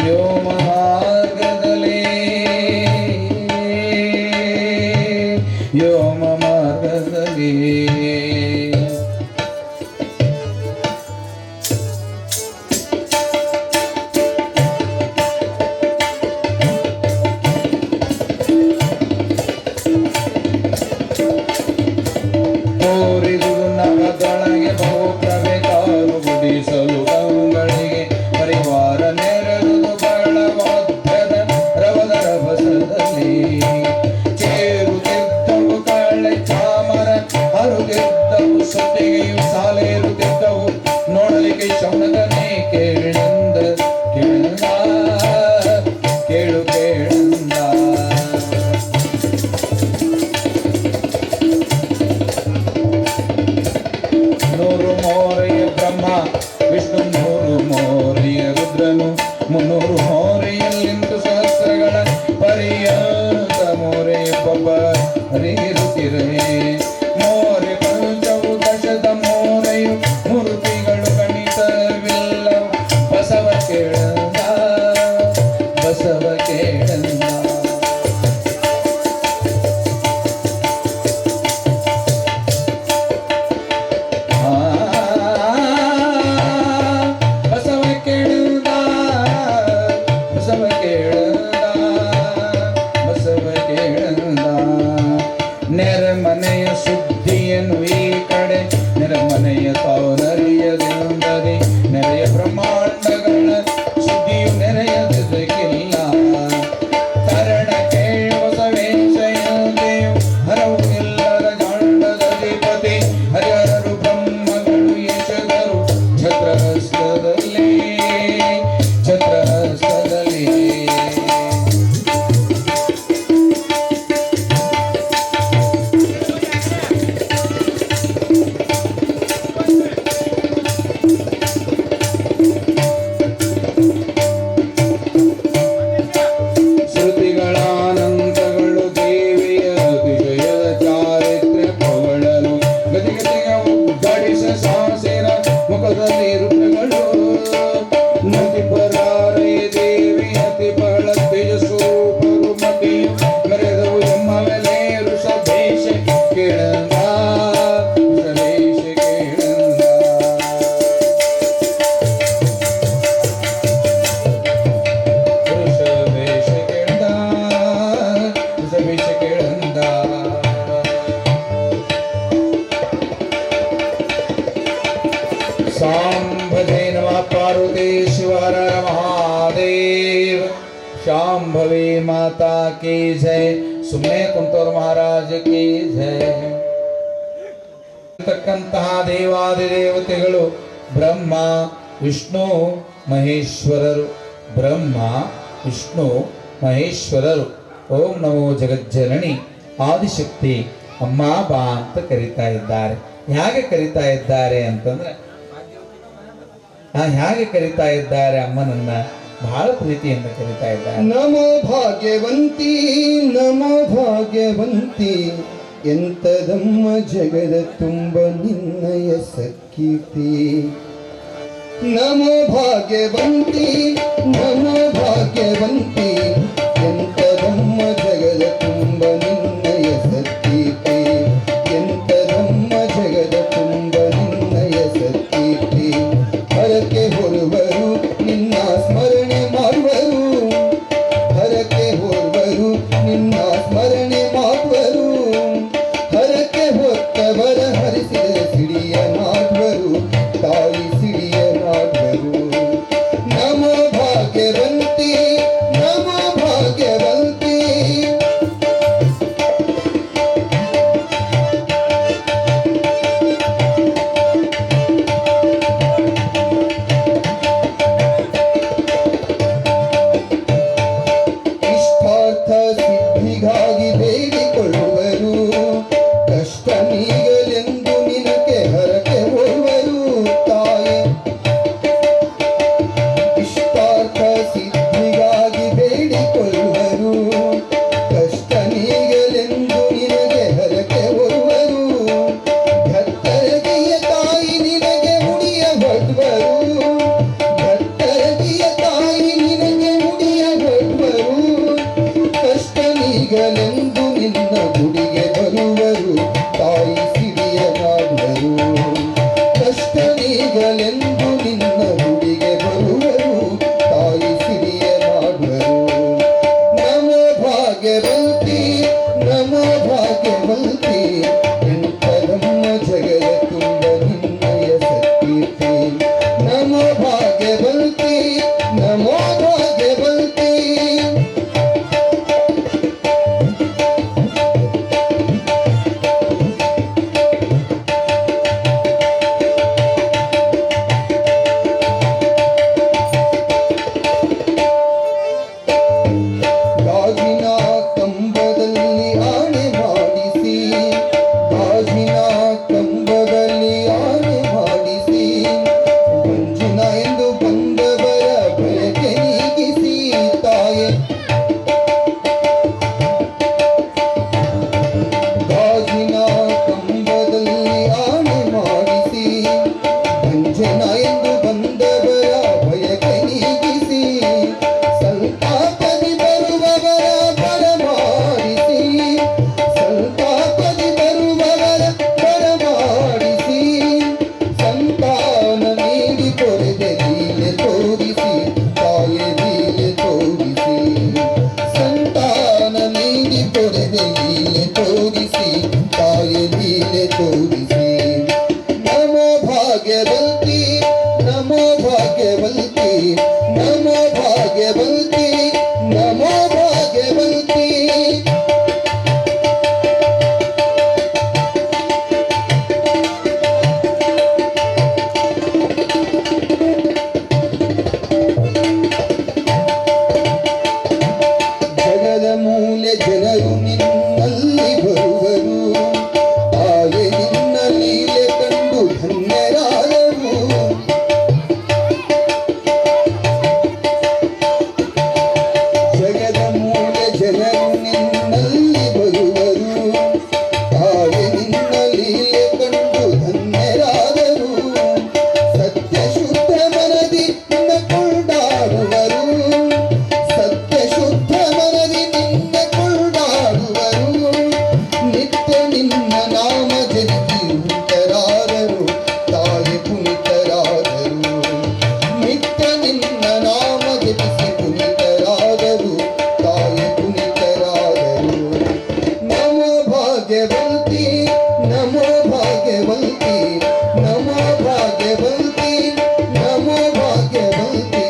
Speaker 2: ವ್ಯೋಮ ಮಾರ್ಗದಲ್ಲಿ ವ್ಯೋಮ ಮಾರ್ಗದಲ್ಲಿ ಕೋರಿದುದು ನಗದೊಳಗೆ ಬಹು ಪ್ರಭೇದಾರು ಗುಡಿಸಲು ಗಂಗಳಿಗೆ ಪರಿವಾರ ನೆರೆದುದು ಬಹಳ ರವದ ರಭಸದಲ್ಲಿ ಚೇರುತ್ತಿದ್ದವು ಕಳ್ಳೆ ಚಾಮರ ಹರುತ್ತಿದ್ದವು ಸೊತ್ತಿಗೆಯು ಸಾಲೇರುತ್ತಿದ್ದವು ನೋಡಲಿಕ್ಕೆ ಶೌನಕನೇ ಕೇಳಿಂದ ಕೇಳಿಂದ ಕೇಳು ಕೇಳಿಂದ ನೂರು ಮೋರೆಯ ಬ್ರಹ್ಮ ವಿಷ್ಣು ನೂರು ಮೋರೆಯ ರುದ್ರನು ಮುನ್ನೂರು ಮೋರೆಯಲ್ಲಿಂದು ಸಹ ಮನೆಯ ತಾವು ನರಿಯದಿಂದದೆ ನೆರೆಯ ಬ್ರಹ್ಮಾಂಡಗಳ ಸುದ್ದಿಯು ನೆರೆಯದಿಲ್ಲ ಕರಣ ಕೇಳುವ ಸವೇಶಯದೇವ್ ಹರವು ಎಲ್ಲರ ಜಾಂಡದ ದೀಪತಿ ಹರಿಹರರು ಬ್ರಹ್ಮಗಳು ಯಶದರು ಛತ್ರಹಸ್ತದಲ್ಲಿ ಛತ್ರಹಸ್ತದಲ್ಲಿ ಶ್ರುತಿಗಳಾನಂದಗಳು ದೇವಿಯ ಅತಿಶಯದ ಚಾರಿತ್ರ್ಯ ಪೊಗಳಲು ಗತಿಗತಿಗ ಉದ್ಘಾಟಿಸ ಸಾಸಿರ ಮುಖದಲ್ಲಿ ರುದ್ರಗಳು ನದಿ ಪರಾರೇ ದೇವಿ ಅತಿ ಬಹಳ ತೇಜಸ್ವರೂಪರು ಮತಿಯು ಮೆರೆದವು ಎಮ್ಮವೆಲೆ ಋಷಭೇಶ ಕೇಳಂದ ಋಷಭೇಶ ಕೇಳಂದ ಋಷಭೇಶ ಕೇಳಂದ ಋಷಭೇಶ ಕೇಳಂದ सांभवे नमः पार्वती शिव हर हर महादेव शांभवी माता की जय सुम्ने कुंतूर महाराज की जय ತಕ್ಕಂತಹ ದೇವಾದಿದೇವತೆಗಳು ಬ್ರಹ್ಮ ವಿಷ್ಣು ಮಹೇಶ್ವರರು ಬ್ರಹ್ಮ ವಿಷ್ಣು ಮಹೇಶ್ವರರು ಓಂ ನಮೋ ಜಗಜ್ಜನನಿ ಆದಿಶಕ್ತಿ ಅಮ್ಮ ಬಾ ಅಂತ ಕರೀತಾ ಇದ್ದಾರೆ ಹೇಗೆ ಕರೀತಾ ಇದ್ದಾರೆ ಅಂತಂದ್ರೆ ಹೇಗೆ ಕರೀತಾ ಇದ್ದಾರೆ ಅಮ್ಮನನ್ನ ಬಹಳ ಪ್ರೀತಿಯಿಂದ ಕರೀತಾ ಇದ್ದಾರೆ
Speaker 4: ನಮೋ ಭಾಗ್ಯವಂತಿ ನಮೋ ಭಾಗ್ಯವಂತಿ ಎಂತದಮ್ಮ ಜಗದ ತುಂಬ ನಿನ್ನಯ ಸಕ್ಕೀರ್ತಿ ನಮೋ ಭಾಗ್ಯವಂತಿ ನಮೋ ಭಾಗ್ಯವಂತಿ ಎಂತದಮ್ಮ ಜಗದ ತುಂಬ ನಿನ್ನಯ ಸಕ್ಕೀರ್ತಿ ಎಂತದಮ್ಮ ಜಗದ ತುಂಬ ನಿನ್ನಯ ಸಕ್ಕೀರ್ತಿ ಹರಕೆ ಹೊರುವರು ನಿನ್ನ ಸ್ಮರಣೆ ಮಾಡುವರು ಹರಕೆ ಹೊರುವರು ನಿನ್ನ ಸ್ಮರಣೆ ಮಾಡುವರು ಹರಕೆ ಹೊತ್ತವರ ಹರಿಸಿದ ಸಿಡಿಯ ನಾಡುವರು ತಾಯಿ ಸಿಡಿಯ ನಾಡುವರು ನಮೋ ಭಾಗ್ಯವಂತಿ ನಮೋ ಭಾಗ್ಯವಂತಿ ನಮೋ ಭಾಗ್ಯವಂತಿ ನಮೋ ಭಾಗ್ಯವಂತಿ ನಮೋ ಭಾಗ್ಯವಂತಿ ಜಗದ ಮೂಲೆ ಜನರು ನಿನ್ನಲ್ಲಿ ಬರುವರು ತಾಯೆ ನಿನ್ನ ಲೀಲೆ ಕಂಡು ಧನ್ಯರಾದರು ಜಗದ ಮೂಲೆ ಜನರು ನಿನ್ನಲ್ಲಿ ಬರುವರು ತಾಯೆ ನಿನ್ನ ಲೀಲೆ ಕಂಡು ಧನ್ಯರಾದರು ಸತ್ಯ ಶುದ್ಧ ಮನದಿ ನಿನ್ನ ಕೊಂಡಾಡುವರು ಸತ್ಯ ಶುದ್ಧ ಮನದಿ ನಿನ್ನ ಕೊಂಡಾಡುವರು ನಿತ್ಯ ನಿನ್ನ ನಾಮ ಜನಿಸಿ ಪುನಿತರಾದರು ತಾಯಿ ಪುನಿತರಾದರು ನಿತ್ಯ ನಿನ್ನ ನಾಮ ಜನಿಸಿ ಪುನಿತರಾದರು ತಾಯಿ ಪುನಿತರಾದರು ನಮೋ ಭಾಗ್ಯವಂತಿ ನಮೋ ಭಾಗ್ಯವಂತಿ ನಮೋ ಭಾಗ್ಯವಂತಿ ನಮೋ ಭಾಗ್ಯವಂತಿ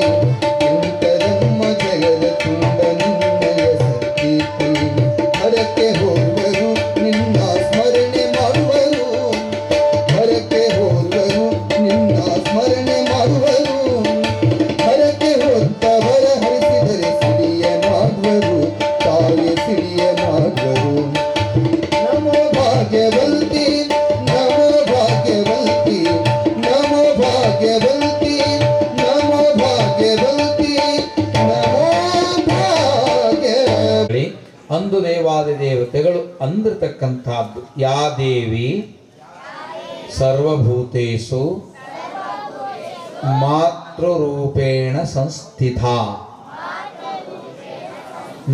Speaker 4: ಎಂತರಮ್ಮ ಜಗದ ತುಂಬ ನಿನ್ನಯ ಸತ್ಕೀರ್ತಿ ಹರಕೆ ಹೋಗುವರು ನಿನ್ನ ಸ್ಮರಣೆ ಮಾಡುವರು ಹರಕೆ ಹೋಗುವರು ನಿನ್ನ ಸ್ಮರಣೆ ಮಾಡುವರು ಹರಕೆ ಹೊತ್ತವರ ಹರಿಸಿದರೆ ಸಿಡಿಯನಾಗುವರು ತಾಯಿ ಸಿಡಿಯನಾಗುವರು ನಮೋ ಭಾಗ್ಯವಂತಿ ನಮೋ ಭಾಗ್ಯವಂತಿ ನಮೋ ಭಾಗ್ಯವಂತಿ ನಮೋ ಭಾಗ್ಯವಂತಿ ನಮೋ ಭಾಗ್ಯ
Speaker 2: ಅಂದು ದೇವಾದಿ ದೇವತೆಗಳು ಅಂದಿರತಕ್ಕಂಥದ್ದು ಯಾ ದೇವಿ ಸರ್ವಭೂತೇಷು ಮಾತೃರೂಪೇಣ ಸಂಸ್ಥಿತ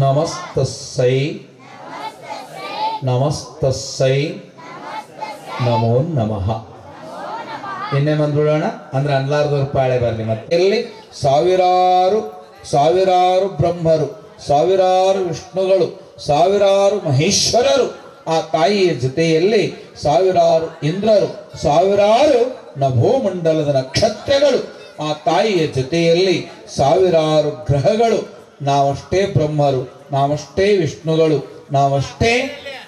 Speaker 2: ನಮಸ್ತಸ್ಸೈ ನಮಸ್ತಸ್ಸೈ ನಮೋ ನಮಃ. ಇನ್ನೇ ಬಂದ್ಬಿಡೋಣ ಅಂದ್ರೆ ಅನ್ಲಾರ್ದವ್ರ ಪಾಳೆ ಬರಲಿ. ಮತ್ತೆ ಇಲ್ಲಿ ಸಾವಿರಾರು ಸಾವಿರಾರು ಬ್ರಹ್ಮರು, ಸಾವಿರಾರು ವಿಷ್ಣುಗಳು, ಸಾವಿರಾರು ಮಹೇಶ್ವರರು, ಆ ತಾಯಿಯ ಜೊತೆಯಲ್ಲಿ ಸಾವಿರಾರು ಇಂದ್ರರು, ಸಾವಿರಾರು ನಭೋಮಂಡಲದ ನಕ್ಷತ್ರಗಳು, ಆ ತಾಯಿಯ ಜೊತೆಯಲ್ಲಿ ಸಾವಿರಾರು ಗ್ರಹಗಳು. ನಾವಷ್ಟೇ ಬ್ರಹ್ಮರು, ನಾವಷ್ಟೇ ವಿಷ್ಣುಗಳು,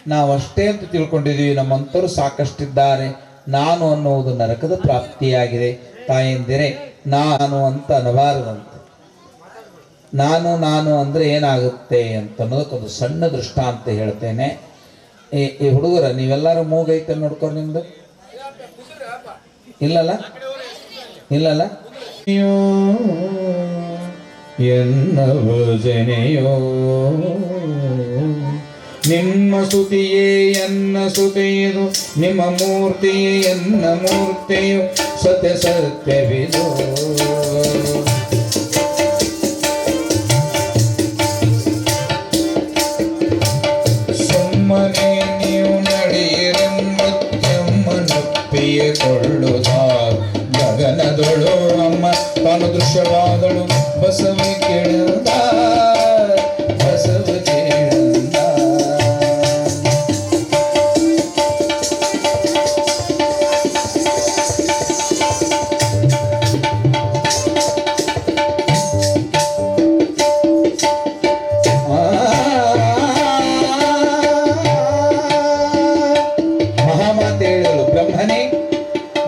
Speaker 2: ನಾವಷ್ಟೇ ಅಂತ ತಿಳ್ಕೊಂಡಿದ್ದೀವಿ. ನಮ್ಮಂತರು ಸಾಕಷ್ಟಿದ್ದಾರೆ. ನಾನು ಅನ್ನುವುದು ನರಕದ ಪ್ರಾಪ್ತಿಯಾಗಿದೆ. ತಾಯಂದಿರೆ, ನಾನು ಅಂತ ಅನ್ನಬಾರದಂತೆ. ನಾನು ಅಂದರೆ ಏನಾಗುತ್ತೆ ಅಂತ ಅನ್ನೋದಕ್ಕೊಂದು ಸಣ್ಣ ದೃಷ್ಟಾಂತ ಹೇಳ್ತೇನೆ. ಈ ಹುಡುಗರ ನೀವೆಲ್ಲರೂ ಮೂಗೈತೆ ನೋಡ್ಕೊಂಡು ನಿಮ್ದು ಇಲ್ಲಲ್ಲ ಎನ್ನ ಭಜನೆಯೋ ನಿಮ್ಮ ಸ್ತುತಿಯೇ ಎನ್ನ ಸ್ತುತಿಯದು, ನಿಮ್ಮ ಮೂರ್ತಿಯೇ ಎನ್ನ ಮೂರ್ತಿಯು, ಸತ್ಯ ಸತ್ಯವಿದು. ಸುಮ್ಮನೆ ನೀವು ನಡೆಯಿರೆಂಬತ್ಯಮ್ಮನೊಪ್ಪಿಯೇ ಕೊಳ್ಳುತ್ತ ಗಗನದೊಳು ಅಮ್ಮ ತಾನು ದೃಶ್ಯವಾದಳು ಬಸವ ಕೇಳಿದ ಬಸವ ಕೇಳಿದ. ಮಹಾಮಾತೆ ಹೇಳಿದಳು, ಬ್ರಹ್ಮನೇ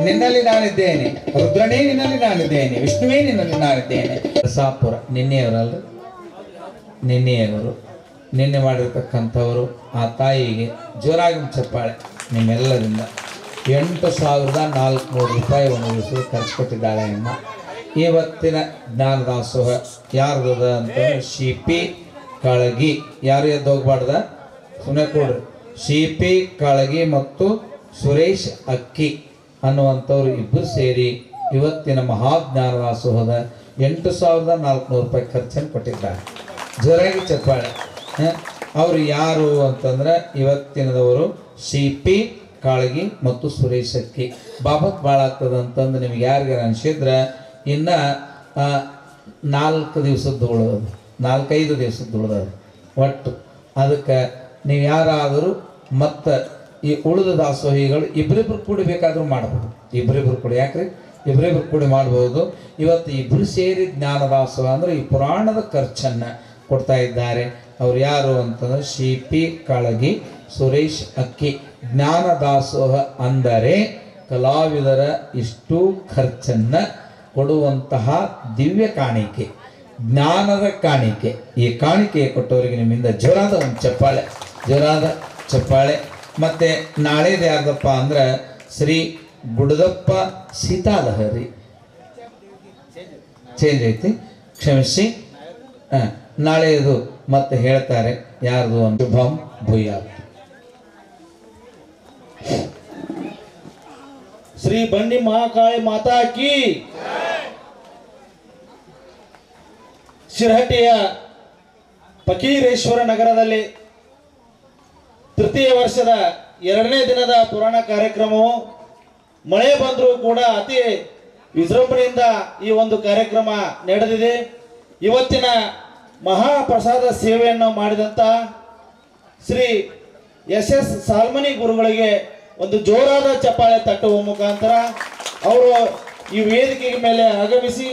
Speaker 2: ನಿನ್ನಲ್ಲಿ ನಾನಿದ್ದೇನೆ, ರುದ್ರನೇ ನಿನ್ನಲ್ಲಿ ನಾನಿದ್ದೇನೆ, ವಿಷ್ಣುವೇ ನಿನ್ನಲ್ಲಿ ನಾನಿದ್ದೇನೆ. ರಸಾಪುರ ನಿನ್ನೆಯವರಲ್ಲ, ನಿನ್ನೆ ಮಾಡಿರ್ತಕ್ಕಂಥವರು ಆ ತಾಯಿಗೆ ಜೋರಾಗಿ ಚಪ್ಪಾಳೆ ನಿಮ್ಮೆಲ್ಲರಿಂದ 8,400 ರೂಪಾಯಿ ಒಂದು ದಿವಸ ಖರ್ಚು ಕೊಟ್ಟಿದ್ದಾಳೆ ಅಮ್ಮ. ಇವತ್ತಿನ ಜ್ಞಾನದಾಸೋಹ ಯಾರ್ದದ ಅಂತಂದ್ರೆ ಶಿಪಿ ಕಾಳಗಿ. ಯಾರು ಎದ್ದು ಹೋಗ್ಬಾರ್ದ, ಸುಮ್ಮನೆ ಕೊಡ್ರಿ. ಶಿಪಿ ಕಾಳಗಿ ಮತ್ತು ಸುರೇಶ್ ಅಕ್ಕಿ ಅನ್ನುವಂಥವ್ರು ಇಬ್ಬರು ಸೇರಿ ಇವತ್ತಿನ ಮಹಾಜ್ಞಾನದಾಸೋಹದ 8,400 ರೂಪಾಯಿ ಖರ್ಚನ್ನು ಕೊಟ್ಟಿದ್ದಾರೆ. ಜೋರಾಗಿ ಚಪ್ಪಾಳೆ. ಅವರು ಯಾರು ಅಂತಂದ್ರೆ ಇವತ್ತಿನದವರು ಶಿಪಿ ಕಾಳಗಿ ಮತ್ತು ಸುರೇಶ್ ಅಕ್ಕಿ. ಬಾಬತ್ ಭಾಳ ಆಗ್ತದೆ ಅಂತಂದು ನಿಮ್ಗೆ ಯಾರಿಗಾರ ಅನಿಸಿದ್ರೆ ಇನ್ನು 4 ದಿವಸದ್ದು ಉಳಿದದು, 4-5 ದಿವಸದ್ದು ಉಳಿದದು ಒಟ್ಟು. ಅದಕ್ಕೆ ನೀವು ಯಾರಾದರೂ ಮತ್ತು ಈ ಉಳಿದ ದಾಸೋಹಿಗಳು ಇಬ್ಬರಿಬ್ರು ಕೂಡಿ ಬೇಕಾದ್ರೂ ಮಾಡ್ಬೋದು. ಇಬ್ಬರಿಬ್ರು ಕೂಡಿ ಯಾಕ್ರಿ ಇಬ್ಬರಿಬ್ರು ಕೂಡಿ ಮಾಡ್ಬೋದು. ಇವತ್ತು ಇಬ್ಬರು ಸೇರಿ ಜ್ಞಾನ ದಾಸೋಹ ಅಂದರೆ ಈ ಪುರಾಣದ ಖರ್ಚನ್ನು ಕೊಡ್ತಾ ಇದ್ದಾರೆ. ಅವ್ರು ಯಾರು ಅಂತಂದ್ರೆ CP ಕಾಳಗಿ, ಸುರೇಶ್ ಅಕ್ಕಿ. ಜ್ಞಾನ ದಾಸೋಹ ಅಂದರೆ ಕಲಾವಿದರ ಇಷ್ಟು ಖರ್ಚನ್ನು ಕೊಡುವಂತಹ ದಿವ್ಯ ಕಾಣಿಕೆ, ಜ್ಞಾನದ ಕಾಣಿಕೆ. ಈ ಕಾಣಿಕೆ ಕೊಟ್ಟವರಿಗೆ ನಿಮ್ಮಿಂದ ಜೋರಾದ ಒಂದು ಚಪ್ಪಾಳೆ. ಮತ್ತು ನಾಳೆದು ಯಾರ್ದಪ್ಪ ಅಂದ್ರೆ ಶ್ರೀ ಗುಡದಪ್ಪ ಸೀತಾಲಹರಿ. ಚೇಂಜ್ ಐತಿ, ಕ್ಷಮಿಸಿ. ನಾಳೆದು ಮತ್ತೆ ಹೇಳ್ತಾರೆ ಯಾರ್ದು ಒಂದು ಶುಭಂ ಭೂಯಾತ್.
Speaker 3: ಶ್ರೀ ಬಂಡಿ ಮಹಾಕಾಳಿ ಮಾತಾ ಕಿ. ಶಿರಹಟ್ಟಿಯ ಫಕೀರೇಶ್ವರ ನಗರದಲ್ಲಿ ತೃತೀಯ ವರ್ಷದ 2ನೇ ದಿನದ ಪುರಾಣ ಕಾರ್ಯಕ್ರಮವು ಮಳೆ ಬಂದರೂ ಕೂಡ ಅತಿ ವಿಜೃಂಭಣೆಯಿಂದ ಈ ಒಂದು ಕಾರ್ಯಕ್ರಮ ನಡೆದಿದೆ. ಇವತ್ತಿನ ಮಹಾಪ್ರಸಾದ ಸೇವೆಯನ್ನು ಮಾಡಿದಂಥ ಶ್ರೀ SS ಸಾಲ್ಮನಿ ಗುರುಗಳಿಗೆ ಒಂದು ಜೋರಾದ ಚಪ್ಪಾಳೆ ತಟ್ಟುವ ಮುಖಾಂತರ ಅವರು ಈ ವೇದಿಕೆಯ ಮೇಲೆ ಆಗಮಿಸಿ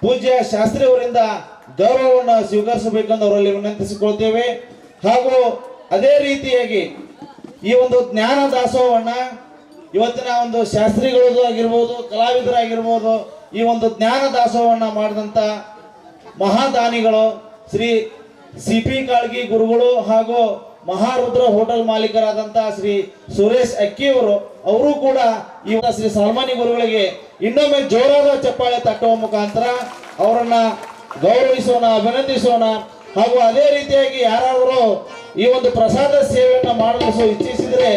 Speaker 3: ಪೂಜ್ಯ ಶಾಸ್ತ್ರಿ ಅವರಿಂದ ಗೌರವವನ್ನು ಸ್ವೀಕರಿಸಬೇಕೆಂದು ಅವರಲ್ಲಿ ವಿನಂತಿಸಿಕೊಳ್ತೇವೆ. ಹಾಗೂ ಅದೇ ರೀತಿಯಾಗಿ ಈ ಒಂದು ಜ್ಞಾನ ದಾಸೋಹವನ್ನು ಇವತ್ತಿನ ಒಂದು ಶಾಸ್ತ್ರಿಗಳದು ಆಗಿರ್ಬೋದು, ಕಲಾವಿದರಾಗಿರ್ಬೋದು, ಈ ಒಂದು ಜ್ಞಾನ ದಾಸೋಹವನ್ನು ಮಾಡಿದಂಥ ಮಹಾದಾನಿಗಳು ಶ್ರೀ CP ಕಾಳ್ಗಿ ಗುರುಗಳು ಹಾಗೂ ಮಹಾರುದ್ರ ಹೋಟೆಲ್ ಮಾಲೀಕರಾದಂಥ ಶ್ರೀ ಸುರೇಶ್ ಅಕ್ಕಿಯವರು, ಅವರು ಕೂಡ ಈ ಶ್ರೀ ಸಾಲ್ಮನಿ ಗುರುಗಳಿಗೆ ಇನ್ನೊಮ್ಮೆ ಜೋರಾದ ಚಪ್ಪಾಳೆ ತಟ್ಟುವ ಮುಖಾಂತರ ಅವರನ್ನ ಗೌರವಿಸೋಣ, ಅಭಿನಂದಿಸೋಣ. ಹಾಗೂ ಅದೇ ರೀತಿಯಾಗಿ ಯಾರಾದರೂ ಈ ಒಂದು ಪ್ರಸಾದ ಸೇವೆಯನ್ನು ಮಾಡಲು ಇಚ್ಛಿಸಿದರೆ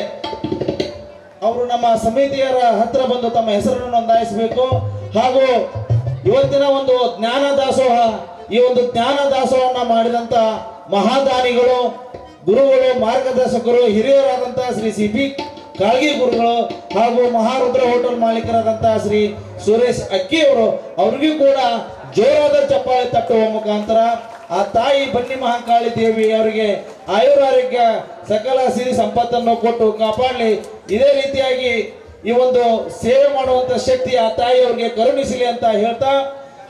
Speaker 3: ಅವರು ನಮ್ಮ ಸಮಿತಿಯರ ಹತ್ರ ಬಂದು ತಮ್ಮ ಹೆಸರನ್ನು ನೋಂದಾಯಿಸಬೇಕು. ಹಾಗೂ ಇವತ್ತಿನ ಒಂದು ಜ್ಞಾನ ದಾಸೋಹ, ಈ ಒಂದು ಜ್ಞಾನ ದಾಸೋಹವನ್ನು ಮಾಡಿದಂಥ ಮಹಾದಾನಿಗಳು, ಗುರುಗಳು, ಮಾರ್ಗದರ್ಶಕರು, ಹಿರಿಯರಾದಂಥ ಶ್ರೀ CP ಕಾಳ್ಗಿ ಗುರುಗಳು ಹಾಗೂ ಮಹಾರುದ್ರ ಹೋಟೆಲ್ ಮಾಲೀಕರಾದಂಥ ಶ್ರೀ ಸುರೇಶ್ ಅಕ್ಕಿಯವರು, ಅವರಿಗೂ ಕೂಡ ಜೋರಾದ ಚಪ್ಪಾಳೆ ತಟ್ಟುವ ಮುಖಾಂತರ ಆ ತಾಯಿ ಬನ್ನಿ ಮಹಾಕಾಳಿ ದೇವಿ ಅವರಿಗೆ ಆಯುರಾರೋಗ್ಯ ಸಕಲ ಸಿರಿ ಸಂಪತ್ತನ್ನು ಕೊಟ್ಟು ಕಾಪಾಡಲಿ. ಇದೇ ರೀತಿಯಾಗಿ ಈ ಒಂದು ಸೇವೆ ಮಾಡುವಂಥ ಶಕ್ತಿ ಆ ತಾಯಿ ಅವರಿಗೆ ಕರುಣಿಸಲಿ ಅಂತ ಹೇಳ್ತಾ,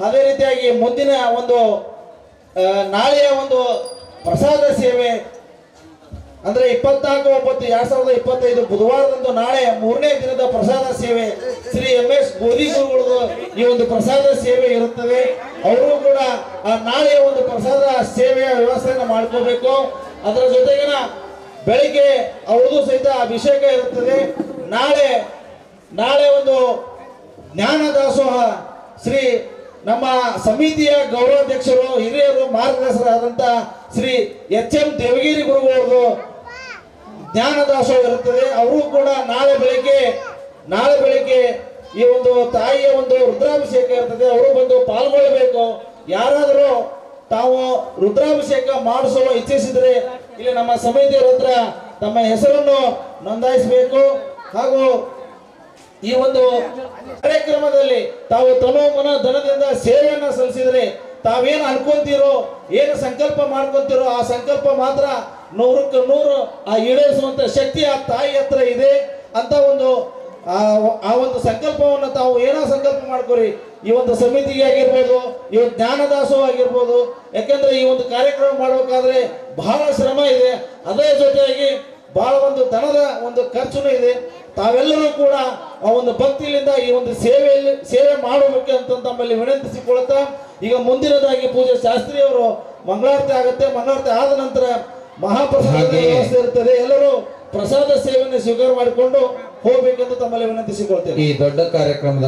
Speaker 3: ಅದೇ ರೀತಿಯಾಗಿ ಮುಂದಿನ ಒಂದು ನಾಳೆಯ ಒಂದು ಪ್ರಸಾದ ಸೇವೆ ಅಂದ್ರೆ 24/9/2025 ಬುಧವಾರದಂದು ನಾಳೆ 3ನೇ ದಿನದ ಪ್ರಸಾದ ಸೇವೆ ಶ್ರೀ MS ಗೋಧಿ ಗುರುಗಳದು ಈ ಒಂದು ಪ್ರಸಾದ ಸೇವೆ ಇರುತ್ತದೆ. ಅವರು ಕೂಡ ನಾಳೆಯ ಒಂದು ಪ್ರಸಾದ ಸೇವೆಯ ವ್ಯವಸ್ಥೆಯನ್ನು ಮಾಡ್ಕೋಬೇಕು. ಅದರ ಜೊತೆಗಿನ ಬೆಳಿಗ್ಗೆ ಅವ್ರದ್ದು ಸಹಿತ ಅಭಿಷೇಕ ಇರುತ್ತದೆ. ನಾಳೆ ಒಂದು ಜ್ಞಾನ ದಾಸೋಹ ಶ್ರೀ ನಮ್ಮ ಸಮಿತಿಯ ಗೌರವಾಧ್ಯಕ್ಷರು, ಹಿರಿಯರು, ಮಾರ್ಗದರ್ಶಕರಾದಂಥ ಶ್ರೀ HM ದೇವಗಿರಿ ಗುರುಗಳದು ಜ್ಞಾನ ದಾಸೋಹ ಇರುತ್ತದೆ. ಅವರು ಕೂಡ ನಾಳೆ ಬೆಳಿಗ್ಗೆ ಈ ಒಂದು ತಾಯಿಯ ಒಂದು ರುದ್ರಾಭಿಷೇಕ ಇರ್ತದೆ, ಅವರು ಬಂದು ಪಾಲ್ಗೊಳ್ಳಬೇಕು. ಯಾರಾದರೂ ತಾವು ರುದ್ರಾಭಿಷೇಕ ಮಾಡಿಸುವ ಇಚ್ಛಿಸಿದರೆ ಇಲ್ಲಿ ನಮ್ಮ ಸಮಿತಿಯವರ ಹತ್ರ ತಮ್ಮ ಹೆಸರನ್ನು ನೋಂದಾಯಿಸಬೇಕು. ಹಾಗೂ ಈ ಒಂದು ಕಾರ್ಯಕ್ರಮದಲ್ಲಿ ತಾವು ತನೋ ಮನ ಧನದಿಂದ ಸೇವೆಯನ್ನು ಸಲ್ಲಿಸಿದರೆ ತಾವೇನು ಅನ್ಕೊಂತೀರೋ, ಏನು ಸಂಕಲ್ಪ ಮಾಡ್ಕೊಂತೀರೋ ಆ ಸಂಕಲ್ಪ ಮಾತ್ರ 100ಕ್ಕೆ 100 ಈಡೇರಿಸುವಂತ ಶಕ್ತಿ ಆ ತಾಯಿ ಹತ್ರ ಇದೆ ಅಂತ ಒಂದು ಆ ಒಂದು ಸಂಕಲ್ಪವನ್ನು ತಾವು ಏನೋ ಸಂಕಲ್ಪ ಮಾಡ್ಕೊರಿ. ಈ ಒಂದು ಸಮಿತಿಗೆ ಆಗಿರ್ಬೋದು, ಈ ಒಂದು ಜ್ಞಾನ ದಾಸೋಹ ಆಗಿರ್ಬೋದು. ಯಾಕೆಂದ್ರೆ ಈ ಒಂದು ಕಾರ್ಯಕ್ರಮ ಮಾಡಬೇಕಾದ್ರೆ ಬಹಳ ಶ್ರಮ ಇದೆ, ಅದರ ಜೊತೆಯಾಗಿ ಬಹಳ ಒಂದು ಧನದ ಒಂದು ಖರ್ಚುನೂ ಇದೆ. ತಾವೆಲ್ಲರೂ ಕೂಡ ಆ ಒಂದು ಭಕ್ತಿಯಿಂದ ಈ ಒಂದು ಸೇವೆ ಮಾಡಬೇಕು ಅಂತ ತಮ್ಮಲ್ಲಿ ವಿನಂತಿಸಿಕೊಳ್ತಾ, ಈಗ ಮುಂದಿನದಾಗಿ ಪೂಜೆ ಶಾಸ್ತ್ರಿ ಅವರು ಮಂಗಳಾರತಿ ಆಗುತ್ತೆ. ಮಂಗಳಾರತಿ ಆದ ನಂತರ ಮಹಾಪ್ರಸಾದ ವ್ಯವಸ್ಥೆ ಇರ್ತದೆ. ಎಲ್ಲರೂ ಪ್ರಸಾದ ಸೇವೆಯನ್ನು ಸ್ವೀಕಾರ ಮಾಡಿಕೊಂಡು ಹೋಗ್ಬೇಕೆಂದು ತಮ್ಮಲ್ಲಿ ವಿನಂತಿಸಿಕೊಳ್ತೇವೆ.
Speaker 2: ಈ ದೊಡ್ಡ ಕಾರ್ಯಕ್ರಮದ